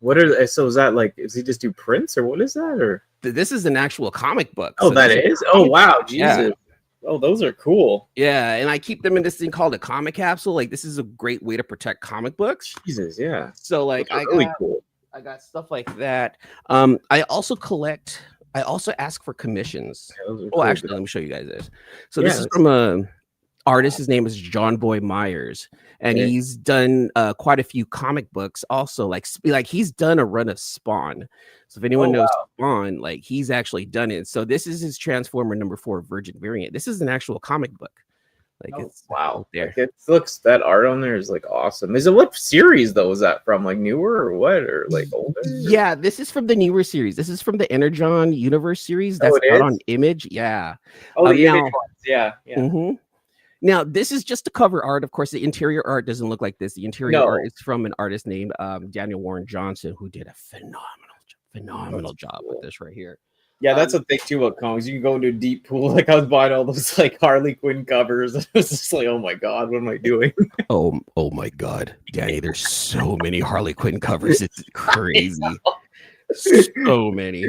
So is that like, does he just do prints, or what is that? Or this is an actual comic book. Oh, so that is? Oh, wow. Jesus. Yeah. Oh, those are cool. Yeah, and I keep them in this thing called a comic capsule. Like, this is a great way to protect comic books. Jesus, yeah. So like cool. I got stuff like that. I also ask for commissions. Actually, let me show you guys this. So this is from a artist. His name is John Boy Myers, and he's done quite a few comic books. Also, like he's done a run of Spawn. So if anyone knows Spawn, like he's actually done it. So this is his Transformer number 4 Virgin variant. This is an actual comic book. Like it's there. Like it looks, that art on there is like awesome. Is it, what series though? Is that from, like newer or what, or like older? Yeah, this is from the newer series. This is from the Energon Universe series. That's out on Image. Yeah. Oh, the Image ones. Yeah. Mm-hmm. Now this is just the cover art. Of course, the interior art doesn't look like this. The interior art is from an artist named Daniel Warren Johnson, who did a phenomenal job with this right here. Yeah, that's a thing too about comics. You can go into a deep pool. Like I was buying all those like Harley Quinn covers. It was just like, oh my god, what am I doing? oh my god, Danny, there's so many Harley Quinn covers. It's crazy. So many.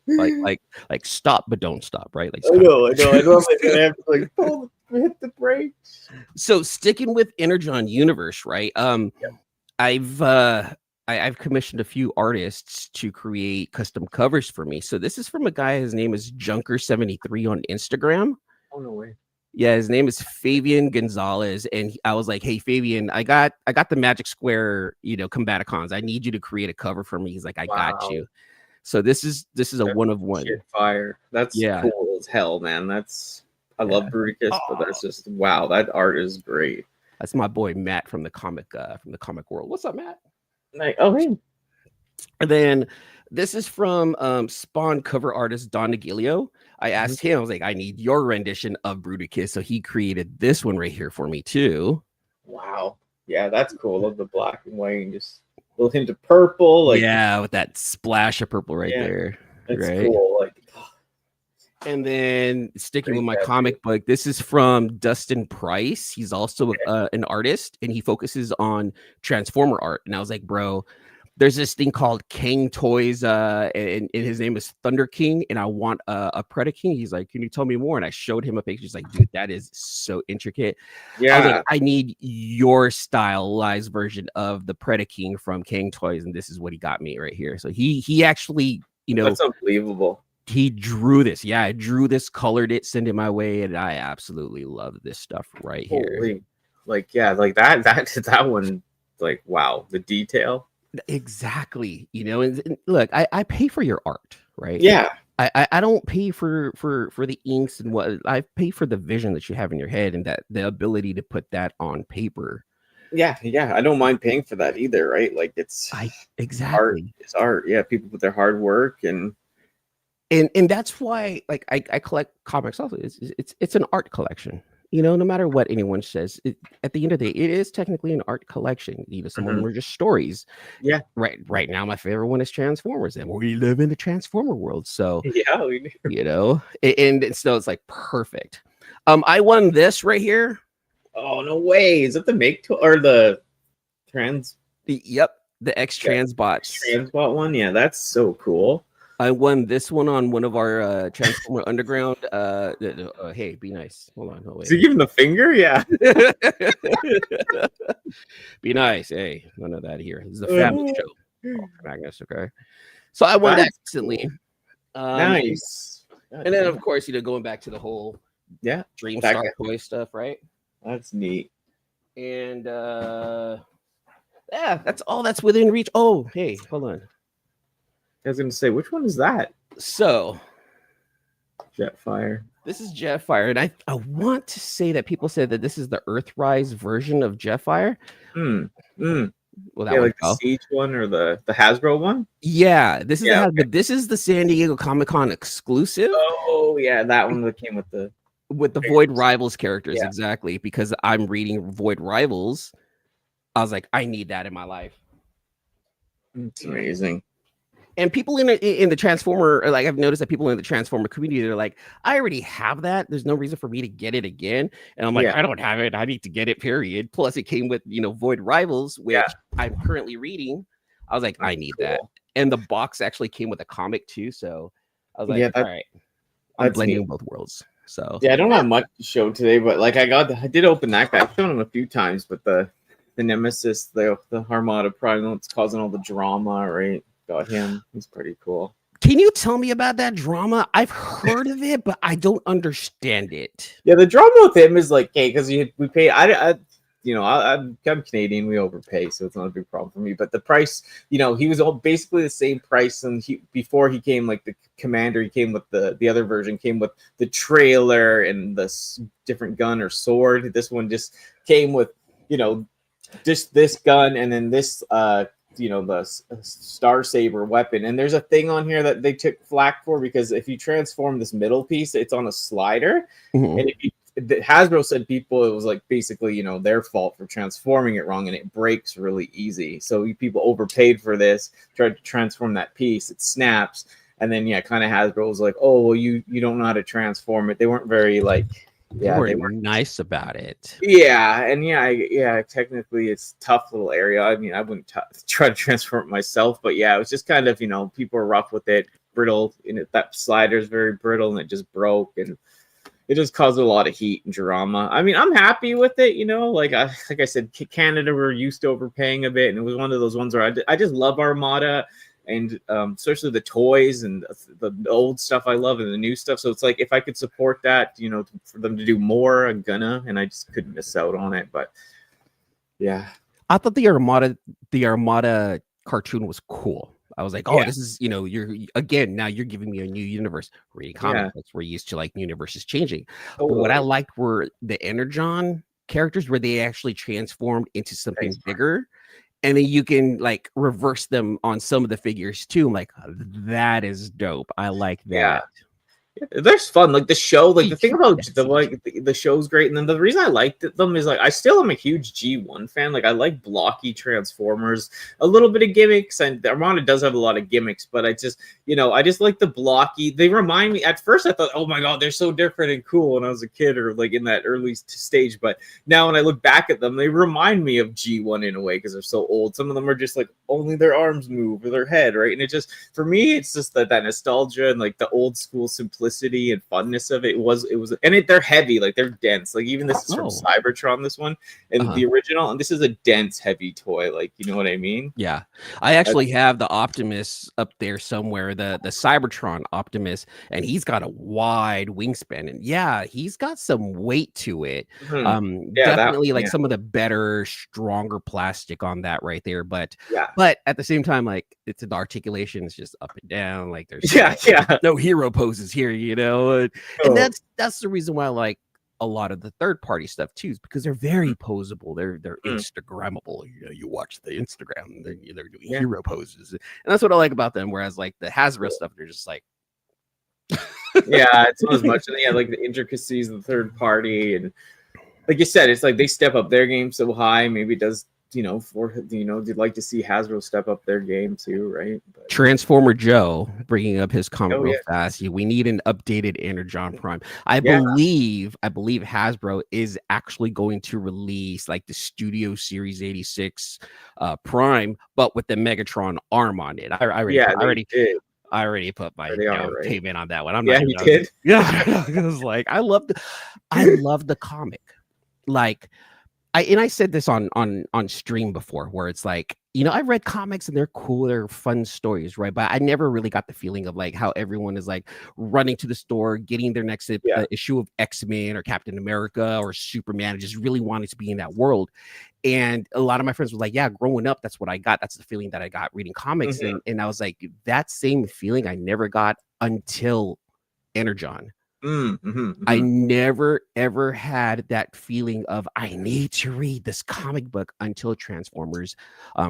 Like stop but don't stop, right? Like I know. I have to like hit the brakes. So sticking with Energon Universe, right? I've commissioned a few artists to create custom covers for me. So this is from a guy, his name is Junker73 on Instagram. Oh, no way. Yeah, his name is Fabian Gonzalez, and I was like, "Hey, Fabian, I got the Magic Square, Combaticons. I need you to create a cover for me." He's like, "I got Wow. you." So this is a That's one of one. shit fire. That's Yeah, cool as hell, man. I yeah. love Bruticus, but Oh, that's just wow. That art is great. that's my boy Matt from the comic world. What's up, Matt? Like, oh hey, And then this is from Spawn cover artist Don Negilio. I asked him, I was like, I need your rendition of Bruticus. So he created this one right here for me too. wow. Yeah, that's cool. Love the black and white and just a little hint of purple. Like, Yeah, with that splash of purple right Yeah, there. that's Right. cool. Like, And then sticking with Great my tattoo. comic book, this is from Dustin Price. He's also an artist, and he focuses on Transformer art. And I was like, bro, there's this thing called King Toys, and his name is Thunder King, and I want a Predaking. He's like, can you tell me more? And I showed him a picture. He's like, dude, that is so intricate. I was yeah, like, I need your stylized version of the Predaking from King Toys, and this is what he got me right here. So he actually, that's unbelievable. he drew this. Yeah, I drew this, colored it, sent it my way, and I absolutely love this stuff right here. Holy, like yeah, like that one. Like wow, the detail. Exactly. And look, I pay for your art, right? Yeah, I don't pay for the inks and what I pay for the vision that you have in your head and that the ability to put that on paper. yeah. I don't mind paying for that either, right? Like it's art. Exactly. It's art. Yeah, people put their hard work and that's why like I collect comics also. It's an art collection. No matter what anyone says, at the end of the day, it is technically an art collection. Some of them are just stories. Yeah. Right now, my favorite one is Transformers, and we live in the Transformer world. So yeah, we and so it's like perfect. I won this right here. Oh no way! Is it the make to or the trans? Yep, the X Transbots. Transbot one. Yeah, that's so cool. I won this one on one of our Transformer Underground. Hey, be nice. Hold on. Oh, wait. Is he giving the finger? Yeah. Be nice. Hey, none of that here. This is a family show. Magnus, okay. So I won that instantly. Nice. And then, of course, going back to the whole Dream Star toy stuff, right? That's neat. And that's all that's within reach. Oh, hey, hold on. I was gonna say, which one is that? So, Jetfire. This is Jetfire, and I want to say that people said that this is the Earthrise version of Jetfire. Well, that like the Siege one or the Hasbro one. Yeah, this is but this is the San Diego Comic-Con exclusive. Oh yeah, that one that came with the Void Rivals characters, exactly. Because I'm reading Void Rivals, I was like, I need that in my life. It's amazing. And people in the Transformer, like I've noticed that people in the Transformer community, they're like, I already have that. There's no reason for me to get it again. And I'm like, I don't have it. I need to get it, period. Plus, it came with, Void Rivals, which I'm currently reading. I was like, I need that. And the box actually came with a comic too. So I was like, all right, I'm blending both worlds. So I don't have much to show today, but like I did open that guy. I've shown him a few times, but the Nemesis, the Armada Prime, it's causing all the drama, right? Got him. He's pretty cool. Can you tell me about that drama? I've heard of it, but I don't understand it. Yeah, the drama with him is like, hey, because we pay. I'm Canadian. We overpay, so it's not a big problem for me. But the price, he was all basically the same price, and before he came like the Commander, he came with the other version came with the trailer and the different gun or sword. This one just came with just this gun and then this the Star Saber weapon. And there's a thing on here that they took flack for because if you transform this middle piece, it's on a slider. And Hasbro said it was like basically their fault for transforming it wrong, and it breaks really easy. So people overpaid for this, tried to transform that piece, it snaps, and then kind of Hasbro was like, oh well, you don't know how to transform it. They weren't very they were nice about it. Technically it's a tough little area. I mean, I wouldn't try to transform it myself, but it was just kind of people are rough with it, brittle, and that slider is very brittle, and it just broke, and it just caused a lot of heat and drama. I mean, I'm happy with it, like I said, Canada, we're used to overpaying a bit, and it was one of those ones where I just love Armada, and especially the toys and the old stuff I love and the new stuff. So it's like if I could support that, for them to do more, I'm gonna, and I just couldn't miss out on it. But yeah, I thought the Armada cartoon was cool. I was like, oh, this is, you're again, now you're giving me a new universe. Reading comic books, we're used to like universes changing. But what I liked were the Energon characters where they actually transformed into something bigger. And then you can like reverse them on some of the figures too. I'm like, that is dope. I like that. Yeah. There's fun, like the show, like the thing about the show's great, and then the reason I liked them is like I still am a huge G1 fan. Like I like blocky Transformers, a little bit of gimmicks, and Armada does have a lot of gimmicks, but I just like the blocky. They remind me. At first I thought, oh my god, they're so different and cool when I was a kid or like in that early stage, but now when I look back at them, they remind me of G1 in a way because they're so old. Some of them are just like only their arms move or their head, right? And it just, for me, it's just that nostalgia and like the old school simplicity and funness of it was and they're heavy, like they're dense, like even this is from Cybertron, this one, and the original, and this is a dense heavy toy, like, you know what I mean? Yeah, I actually have the Optimus up there somewhere, the Cybertron Optimus, and he's got a wide wingspan, and he's got some weight to it. Definitely like some of the better, stronger plastic on that right there, but at the same time, like it's an articulation, it's just up and down, like there's no hero poses here, and that's the reason why I like a lot of the third party stuff too, is because they're very posable, they're Instagrammable. You watch the Instagram, they're doing hero poses, and that's what I like about them. Whereas like the Hasbro stuff, they're just like it's not as much. And like the intricacies of the third party, and like you said, it's like they step up their game so high. Maybe it does, they'd like to see Hasbro step up their game too, right? But Transformer Joe bringing up his comment real fast. We need an updated Energon Prime. I believe Hasbro is actually going to release like the Studio Series 86 Prime, but with the Megatron arm on it. I already put my payment on that one. I'm not. You did. Yeah, I was like, I love the comic. Like, I said this on stream before, where it's like, I read comics and they're cool, they're fun stories, right? But I never really got the feeling of like how everyone is like running to the store, getting their next issue of X-Men or Captain America or Superman, and just really wanting to be in that world. And a lot of my friends were like, growing up, that's what I got. That's the feeling that I got reading comics. And I was like, that same feeling I never got until Energon. I never ever had that feeling of I need to read this comic book until Transformers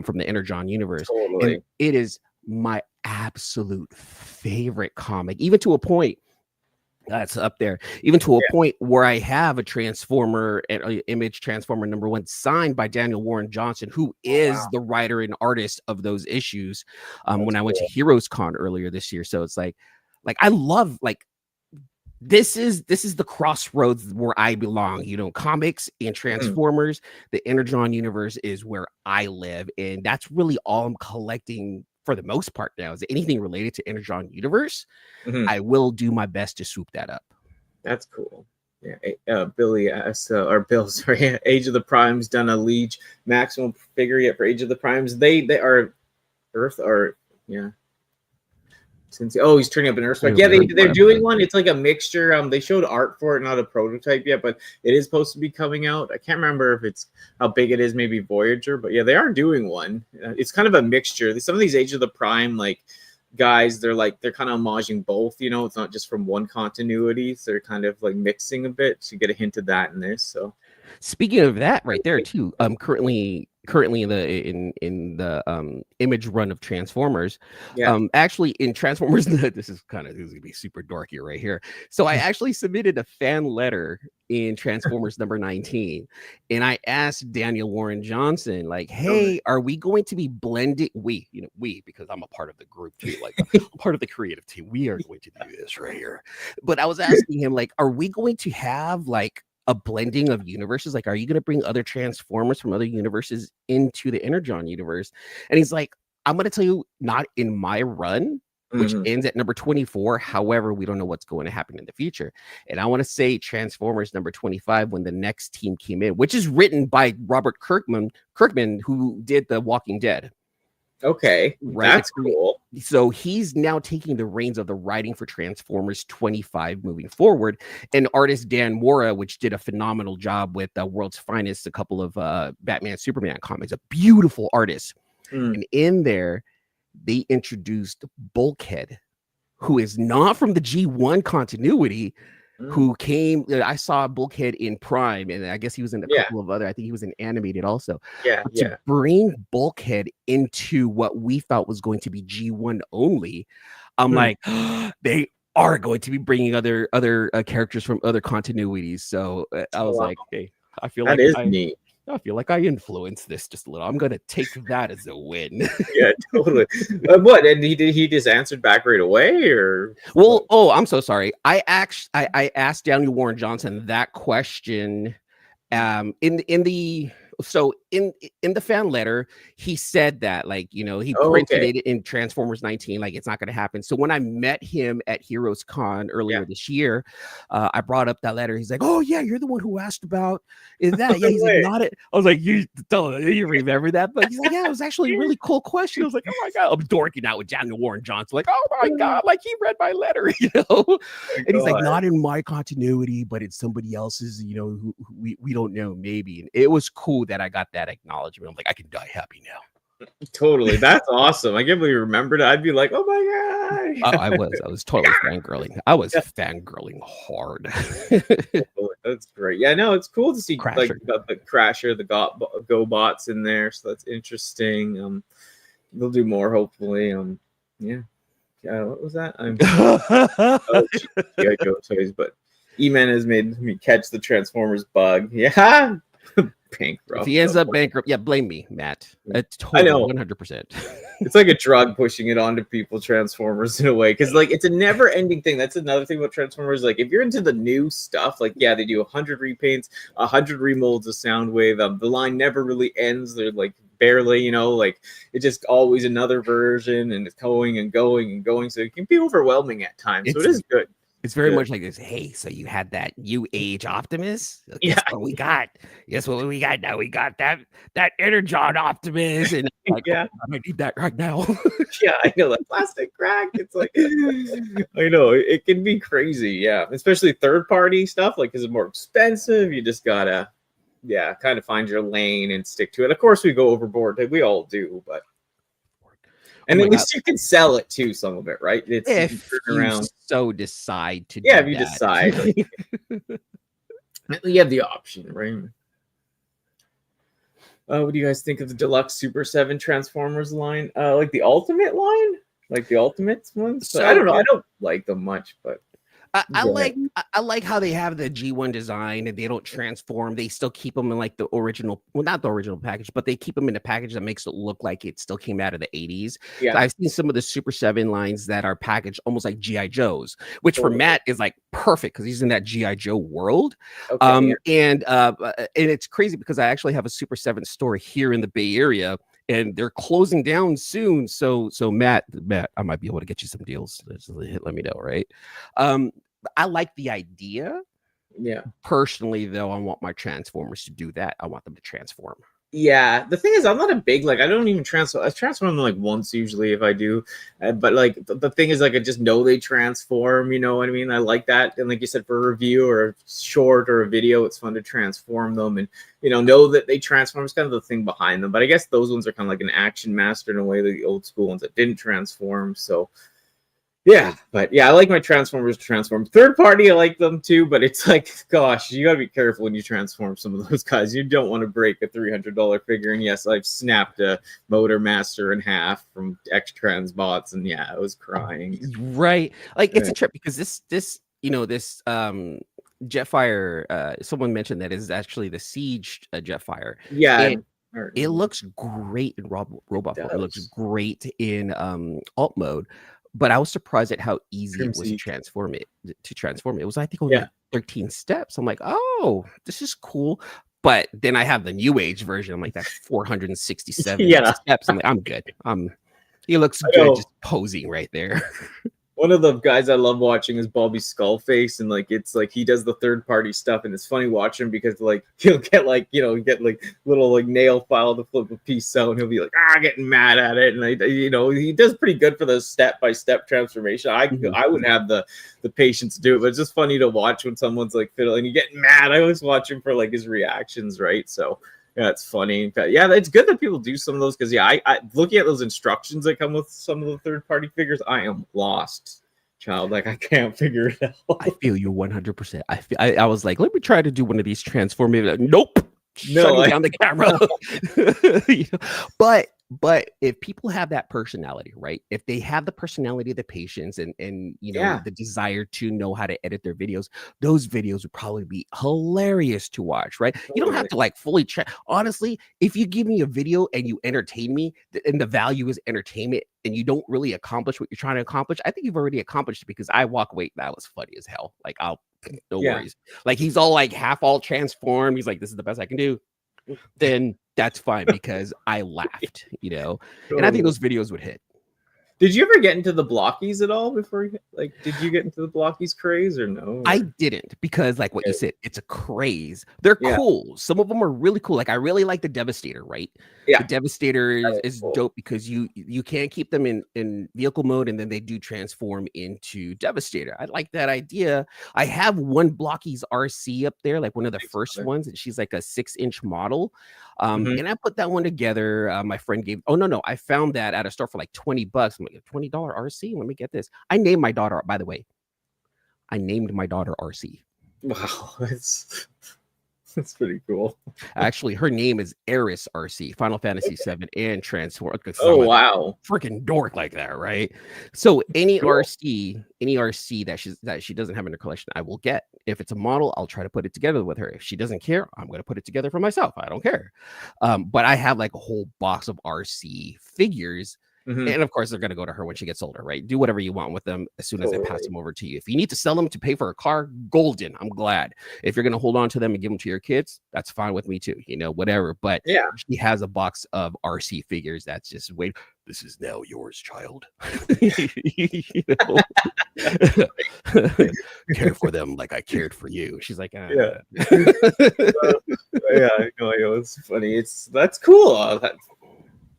from the Energon universe. And it is my absolute favorite comic, even to a point that's up there, even to a point where I have a Transformer Image Transformer #1 signed by Daniel Warren Johnson, who is the writer and artist of those issues when I went to Heroes Con earlier this year. So it's like I love this is the crossroads where I belong. Comics and Transformers, the Energon universe is where I live, and that's really all I'm collecting for the most part now. Is anything related to Energon universe? I will do my best to swoop that up. That's cool. Billy asks, or Bill, sorry, Age of the Primes done a Liege maximum figure yet for Age of the Primes? They are Earth or Since he's turning up an Earth. They're doing one. It's like a mixture. They showed art for it, not a prototype yet, but it is supposed to be coming out. I can't remember if it's how big it is, maybe Voyager, but they are doing one. It's kind of a mixture. Some of these Age of the Prime guys, they're kind of homaging both. It's not just from one continuity. So they're kind of like mixing a bit. So you get a hint of that in this. So speaking of that, right there too. Currently in the image run of Transformers, actually in Transformers, this is gonna be super dorky right here. So I actually submitted a fan letter in Transformers #19, and I asked Daniel Warren Johnson, like, hey, are we going to be blending? We because I'm a part of the group too, like I'm part of the creative team. We are going to do this right here. But I was asking him, like, are we going to have like a blending of universes? Like, are you going to bring other Transformers from other universes into the Energon universe? And he's like, I'm going to tell you, not in my run, which ends at number 24. However, we don't know what's going to happen in the future. And I want to say Transformers #25, when the next team came in, which is written by Robert Kirkman, who did The Walking Dead. Okay, Right, that's it's gonna be- cool. So he's now taking the reins of the writing for Transformers 25 moving forward. And artist Dan Mora, which did a phenomenal job with World's Finest, a couple of Batman, Superman comics, a beautiful artist. Mm. And in there, they introduced Bulkhead, who is not from the G1 continuity, who came. I saw Bulkhead in Prime, and I guess he was in a Yeah. couple of other. I think he was in animated also. Yeah, But yeah. to bring Bulkhead into what we felt was going to be G1 only, I'm like, they are going to be bringing other characters from other continuities. So I was Wow. like, hey, I feel That like is neat. I feel like I influenced this just a little. I'm gonna take that as a win. Yeah, totally. What? And he just answered back right away, or Well, oh, I'm so sorry. I asked Daniel Warren Johnson that question in the fan letter. He said that, like, you know, he printed it in Transformers 19, like it's not going to happen. So when I met him at Heroes Con earlier this year, I brought up that letter. He's like, oh yeah, you're the one who asked about is that. Yeah, he's like, not it. I was like, you remember that? But he's like, yeah, it was actually a really cool question. I was like, oh my god, I'm dorking out with Daniel Warren Johnson, like, oh my god, like he read my letter, you know. And he's like, not in my continuity, but it's somebody else's, you know, who we don't know, maybe. And it was cool that I got that acknowledgement. I'm like, I can die happy now. Totally. That's awesome. I can't believe you remembered it. I'd be like, oh my god. I was totally fangirling. I was fangirling hard. That's great. Yeah, no, it's cool to see Crasher. like the Crasher, the Go bots in there. So that's interesting. They'll do more hopefully. Yeah. What was that? G.I. Joe toys, but Eman has made me catch the Transformers bug. Yeah. Bankrupt. If he ends up bankrupt, yeah, blame me, Matt. It's I know. 100%. It's like a drug pushing it onto people, Transformers, in a way, because like it's a never-ending thing. That's another thing about Transformers. Like if you're into the new stuff, like yeah, they do 100 repaints, 100 remolds of Soundwave. The line never really ends. They're like barely, you know, like it's just always another version, and it's going and going and going. So it can be overwhelming at times. So it is good. It's very much like this. Hey, so you had that new age Optimus? Guess what we got? Guess what we got now? We got that Energon Optimus, and like, yeah, I need that right now. Yeah, I know that plastic crack. It's like, I know it can be crazy. Yeah, especially third party stuff. Like, because it's more expensive. You just gotta, kind of find your lane and stick to it. Of course, we go overboard. We all do, but. And at least you can sell it too, some of it, right? It's if you so decide to if you decide. You have the option, right? What do you guys think of the Deluxe Super 7 Transformers line? Like the Ultimate line? Like the Ultimates ones? So, I don't know. I don't like them much, but I like how they have the G1 design and they don't transform. They still keep them in like the original, well, not the original package, but they keep them in a package that makes it look like it still came out of the 80s. Yeah. So I've seen some of the Super 7 lines that are packaged almost like G.I. Joes, which for Matt is like perfect because he's in that G.I. Joe world. Okay, and it's crazy because I actually have a Super 7 store here in the Bay Area. And they're closing down soon. So Matt, I might be able to get you some deals. Let me know, right? I like the idea. Yeah. Personally, though, I want my Transformers to do that. I want them to transform. Yeah, the thing is, I'm not a big I don't even transform. I transform them like once usually if I do, but like the thing is, like I just know they transform. You know what I mean? I like that, and like you said, for a review or a short or a video, it's fun to transform them and know that they transform. It's kind of the thing behind them. But I guess those ones are kind of like an action master in a way, the old school ones that didn't transform. So. Yeah, but I like my Transformers to transform. Third party, I like them too, but it's like, gosh, you gotta be careful when you transform some of those guys. You don't want to break a $300 figure. And yes, I've snapped a Motor Master in half from X-Trans bots, and I was crying. Right, like it's a trip because this Jetfire. Someone mentioned that is actually the Siege Jetfire. Yeah. It looks great in robot mode. It looks great in alt mode. But I was surprised at how easy it was to transform it. It was, I think, only 13 steps. I'm like, oh, this is cool. But then I have the new age version. I'm like, that's 467 steps. I'm like, I'm good. He looks good just posing right there. One of the guys I love watching is Bobby Skullface, and like it's like he does the third party stuff, and it's funny watching him because like he'll get like get like little like nail file to flip a piece out, and he'll be like getting mad at it, and he does pretty good for the step by step transformation. I wouldn't have the patience to do it, but it's just funny to watch when someone's like fiddling and getting mad. I always watch him for like his reactions, right? So. Yeah, it's funny. Yeah, it's good that people do some of those because I looking at those instructions that come with some of the third-party figures, I am lost, child. Like I can't figure it out. I feel you 100%. I was like, let me try to do one of these transforming. Like, nope, shutting down the camera. But if people have that personality, right? If they have the personality of the patience and the desire to know how to edit their videos, those videos would probably be hilarious to watch, right? Totally. You don't have to like fully check. Honestly, if you give me a video and you entertain me, and the value is entertainment, and you don't really accomplish what you're trying to accomplish, I think you've already accomplished it because I walk away. That was funny as hell. Like no worries. Like he's all like all transformed. He's like, this is the best I can do. Then that's fine because I laughed, and I think those videos would hit. Did you ever get into the blockies at all before did you get into the blockies craze or no? I didn't because like what you said, it's a craze. They're cool. Some of them are really cool. Like I really like the Devastator, right? Yeah. The Devastator is cool. Dope because you can't keep them in vehicle mode and then they do transform into Devastator. I like that idea. I have one Blockies RC up there, like one of the first ones, and she's like a 6-inch model. And I put that one together. My friend gave I found that at a store for like $20. I'm like, $20 RC. Let me get this. I named my daughter, by the way. I named my daughter RC. Wow, that's pretty cool. Actually, her name is Eris RC, Final Fantasy VII and Transform. Oh wow, freaking dork like that, right? So any RC that she doesn't have in her collection, I will get. If it's a model, I'll try to put it together with her. If she doesn't care, I'm going to put it together for myself. I don't care. But I have like a whole box of RC figures. And of course, they're going to go to her when she gets older, right? Do whatever you want with them as soon as I pass them over to you. If you need to sell them to pay for a car, golden. I'm glad. If you're going to hold on to them and give them to your kids, that's fine with me too. Whatever. But she has a box of RC figures that's just wait. This is now yours, child. Care for them like I cared for you. She's like, yeah, I know. It's funny. That's cool. That's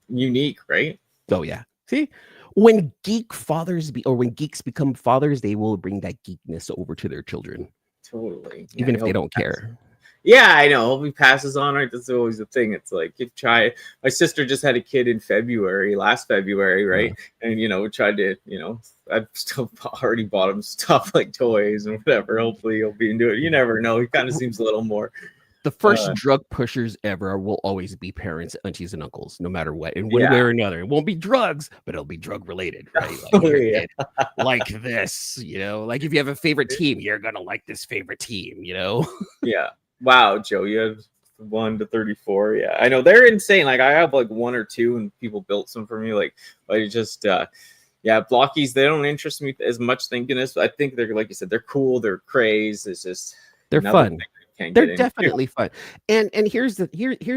unique, right? Oh yeah. See, when when geeks become fathers, they will bring that geekness over to their children. Totally. Even if they don't care. Yeah, I know. He passes on, right? That's always the thing. It's like my sister just had a kid in last February, right? And we tried to, I've still already bought him stuff like toys and whatever. Hopefully he'll be into it. You never know. He kind of seems a little more. The first drug pushers ever will always be parents, aunties, and uncles, no matter what, in one way or another. It won't be drugs, but it'll be drug related, right? Like this, like if you have a favorite team, you're gonna like this favorite team, Yeah. Wow, Joe, you have 1 to 34. Yeah, I know they're insane. Like I have like 1 or 2, and people built some for me. Like I just, blockies. They don't interest me as much. Thinking this, I think they're like you said, they're cool. They're craze. It's just they're fun. They're definitely fun. And here's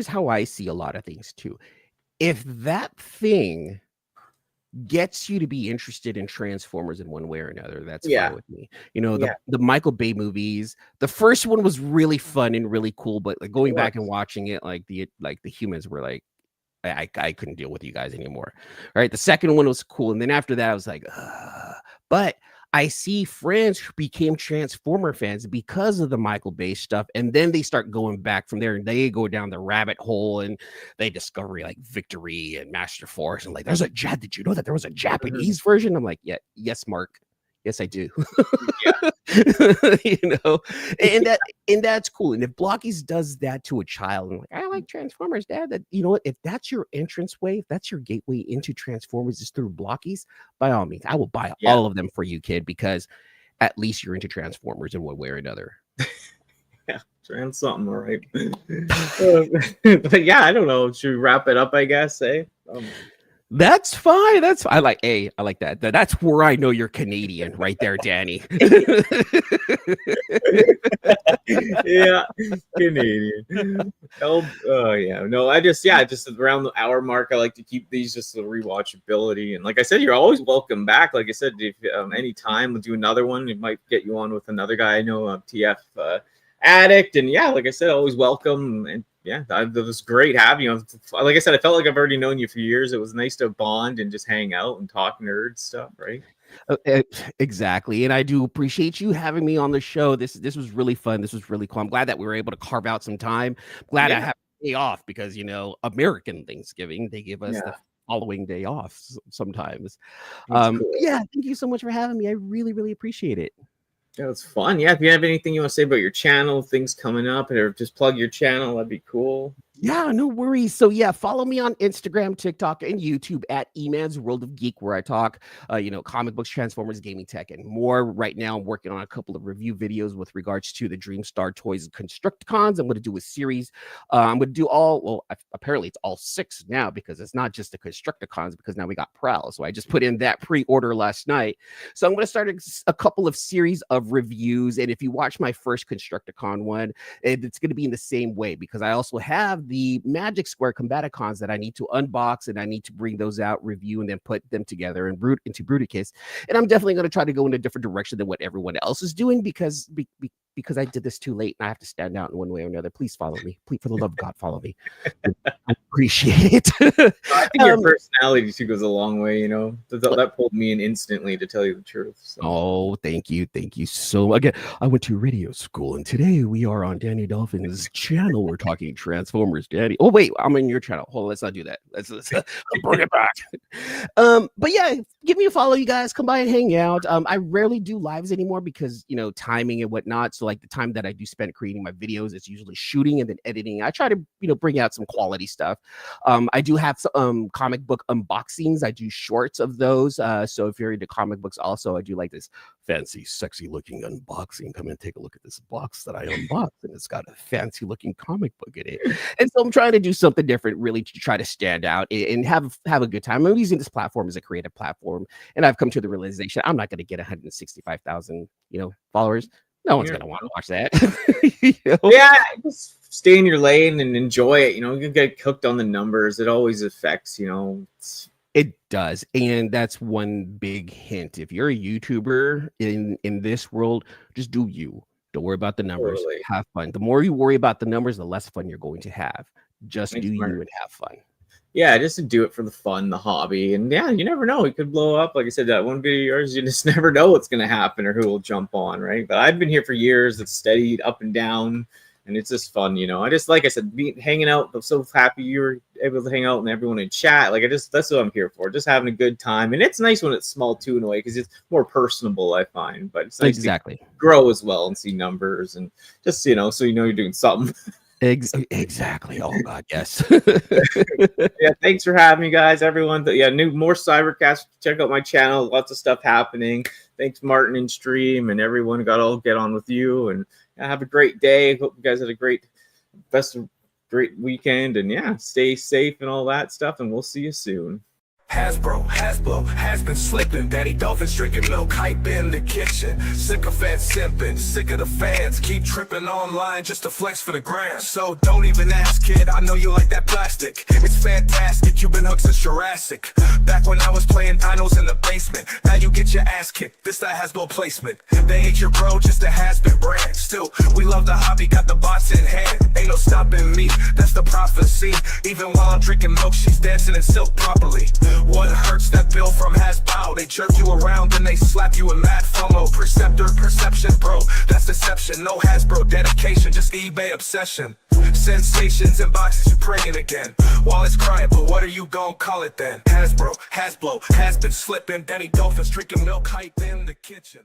how I see a lot of things too. If that thing gets you to be interested in Transformers in one way or another, that's fine with me. The Michael Bay movies, the first one was really fun and really cool, but like going back and watching it, like the humans were like, I couldn't deal with you guys anymore. Right. The second one was cool. And then after that, I was like, but I see friends who became Transformer fans because of the Michael Bay stuff. And then they start going back from there and they go down the rabbit hole and they discover like Victory and Master Force. And like, did you know that there was a Japanese version? I'm like, yes, Mark. Yes, I do. And that's cool. And if Blockies does that to a child, and like, I like Transformers, Dad. That if that's your entranceway, if that's your gateway into Transformers is through Blockies, by all means, I will buy all of them for you, kid, because at least you're into Transformers in one way or another. Yeah, trans something, all right. But yeah, I don't know. Should we wrap it up? I guess, That's fine. That's I like that. That's where I know you're Canadian, right there, Danny. Yeah, Canadian. Yeah. No, just around the hour mark. I like to keep these just the rewatchability. And like I said, you're always welcome back. Like I said, if anytime we'll do another one, it might get you on with another guy I know, TF Addict. And yeah, like I said, always welcome. And yeah, it was great having you. Like I said, I felt like I've already known you for years. It was nice to bond and just hang out and talk nerd stuff, right? Exactly, and I do appreciate you having me on the show. This was really fun. This was really cool. I'm glad that we were able to carve out some time. Glad I have a day off because American Thanksgiving they give us the following day off sometimes. Cool. Yeah, thank you so much for having me. I really appreciate it. Yeah, it's fun. Yeah, if you have anything you want to say about your channel, things coming up, or just plug your channel, that'd be cool. Yeah, no worries. So yeah, follow me on Instagram, TikTok, and YouTube at Eman's World of Geek, where I talk, comic books, Transformers, gaming tech, and more. Right now, I'm working on a couple of review videos with regards to the Dreamstar Toys and Constructicons. I'm going to do a series. I'm going to do apparently it's all 6 now because it's not just the Constructicons because now we got Prowl. So I just put in that pre-order last night. So I'm going to start a couple of series of reviews. And if you watch my first Constructicon one, it's going to be in the same way because I also have the Magic Square Combaticons that I need to unbox and I need to bring those out, review, and then put them together and into Bruticus. And I'm definitely going to try to go in a different direction than what everyone else is doing because I did this too late and I have to stand out in one way or another. Please follow me. Please, for the love of God, follow me. I appreciate it. I think your personality too goes a long way. That pulled me in instantly, to tell you the truth. So. Oh, thank you so much. Again, I went to radio school, and today we are on Danni Dolphin's channel. We're talking Transformers, Danny. Oh wait, I'm in your channel. Hold on, let's not do that. Let's bring it back. But yeah, give me a follow, you guys. Come by and hang out. I rarely do lives anymore because timing and whatnot. So like the time that I do spend creating my videos, it's usually shooting and then editing. I try to bring out some quality stuff. I do have some comic book unboxings. I do shorts of those. So if you're into comic books, also I do like this fancy, sexy looking unboxing. Come and take a look at this box that I unboxed, and it's got a fancy looking comic book in it. And so I'm trying to do something different, really, to try to stand out and have a good time. I'm using this platform as a creative platform, and I've come to the realization I'm not going to get 165,000 followers. No one's gonna want to watch that. Yeah, just stay in your lane and enjoy it. You get hooked on the numbers. It always affects. It does, and that's one big hint. If you're a YouTuber in this world, just do you. Don't worry about the numbers. Totally. Have fun. The more you worry about the numbers, the less fun you're going to have. Just do you and have fun. Yeah, just to do it for the fun, the hobby. And yeah, you never know. It could blow up. Like I said, that one video of yours, you just never know what's going to happen or who will jump on, right? But I've been here for years. It's steady up and down. And it's just fun, I just, like I said, hanging out. I'm so happy you were able to hang out and everyone in chat. That's what I'm here for. Just having a good time. And it's nice when it's small too, in a way, because it's more personable, I find. But it's nice to grow as well and see numbers and just, so you're doing something. Exactly. Oh God, yes. Yeah, thanks for having me, guys. Everyone. More Cybercast. Check out my channel. Lots of stuff happening. Thanks, Martin and Stream, and everyone. Get on with you, and have a great day. Hope you guys had a great weekend, and stay safe and all that stuff. And we'll see you soon. Hasbro has been slipping. Danny Dolphin drinking milk, hype in the kitchen. Sycophants simping, sick of the fans. Keep tripping online just to flex for the gram. So don't even ask, kid. I know you like that plastic. It's fantastic. You've been hooked since Jurassic. Back when I was playing dinos in the basement. Now you get your ass kicked. This that Hasbro placement. They ain't your bro, just a has-been brand. Still, we love the hobby, got the bots in hand. Ain't no stopping me. That's the prophecy. Even while I'm drinking milk, she's dancing in silk properly. What hurts? That bill from Hasbro. They jerk you around and they slap you in mad FOMO. Preceptor, perception, bro. That's deception. No Hasbro dedication, just eBay obsession. Sensations in boxes, you praying again. While it's crying, but what are you gon' call it then? Hasbro has been slipping. Danny Dolphins drinking milk, hype in the kitchen.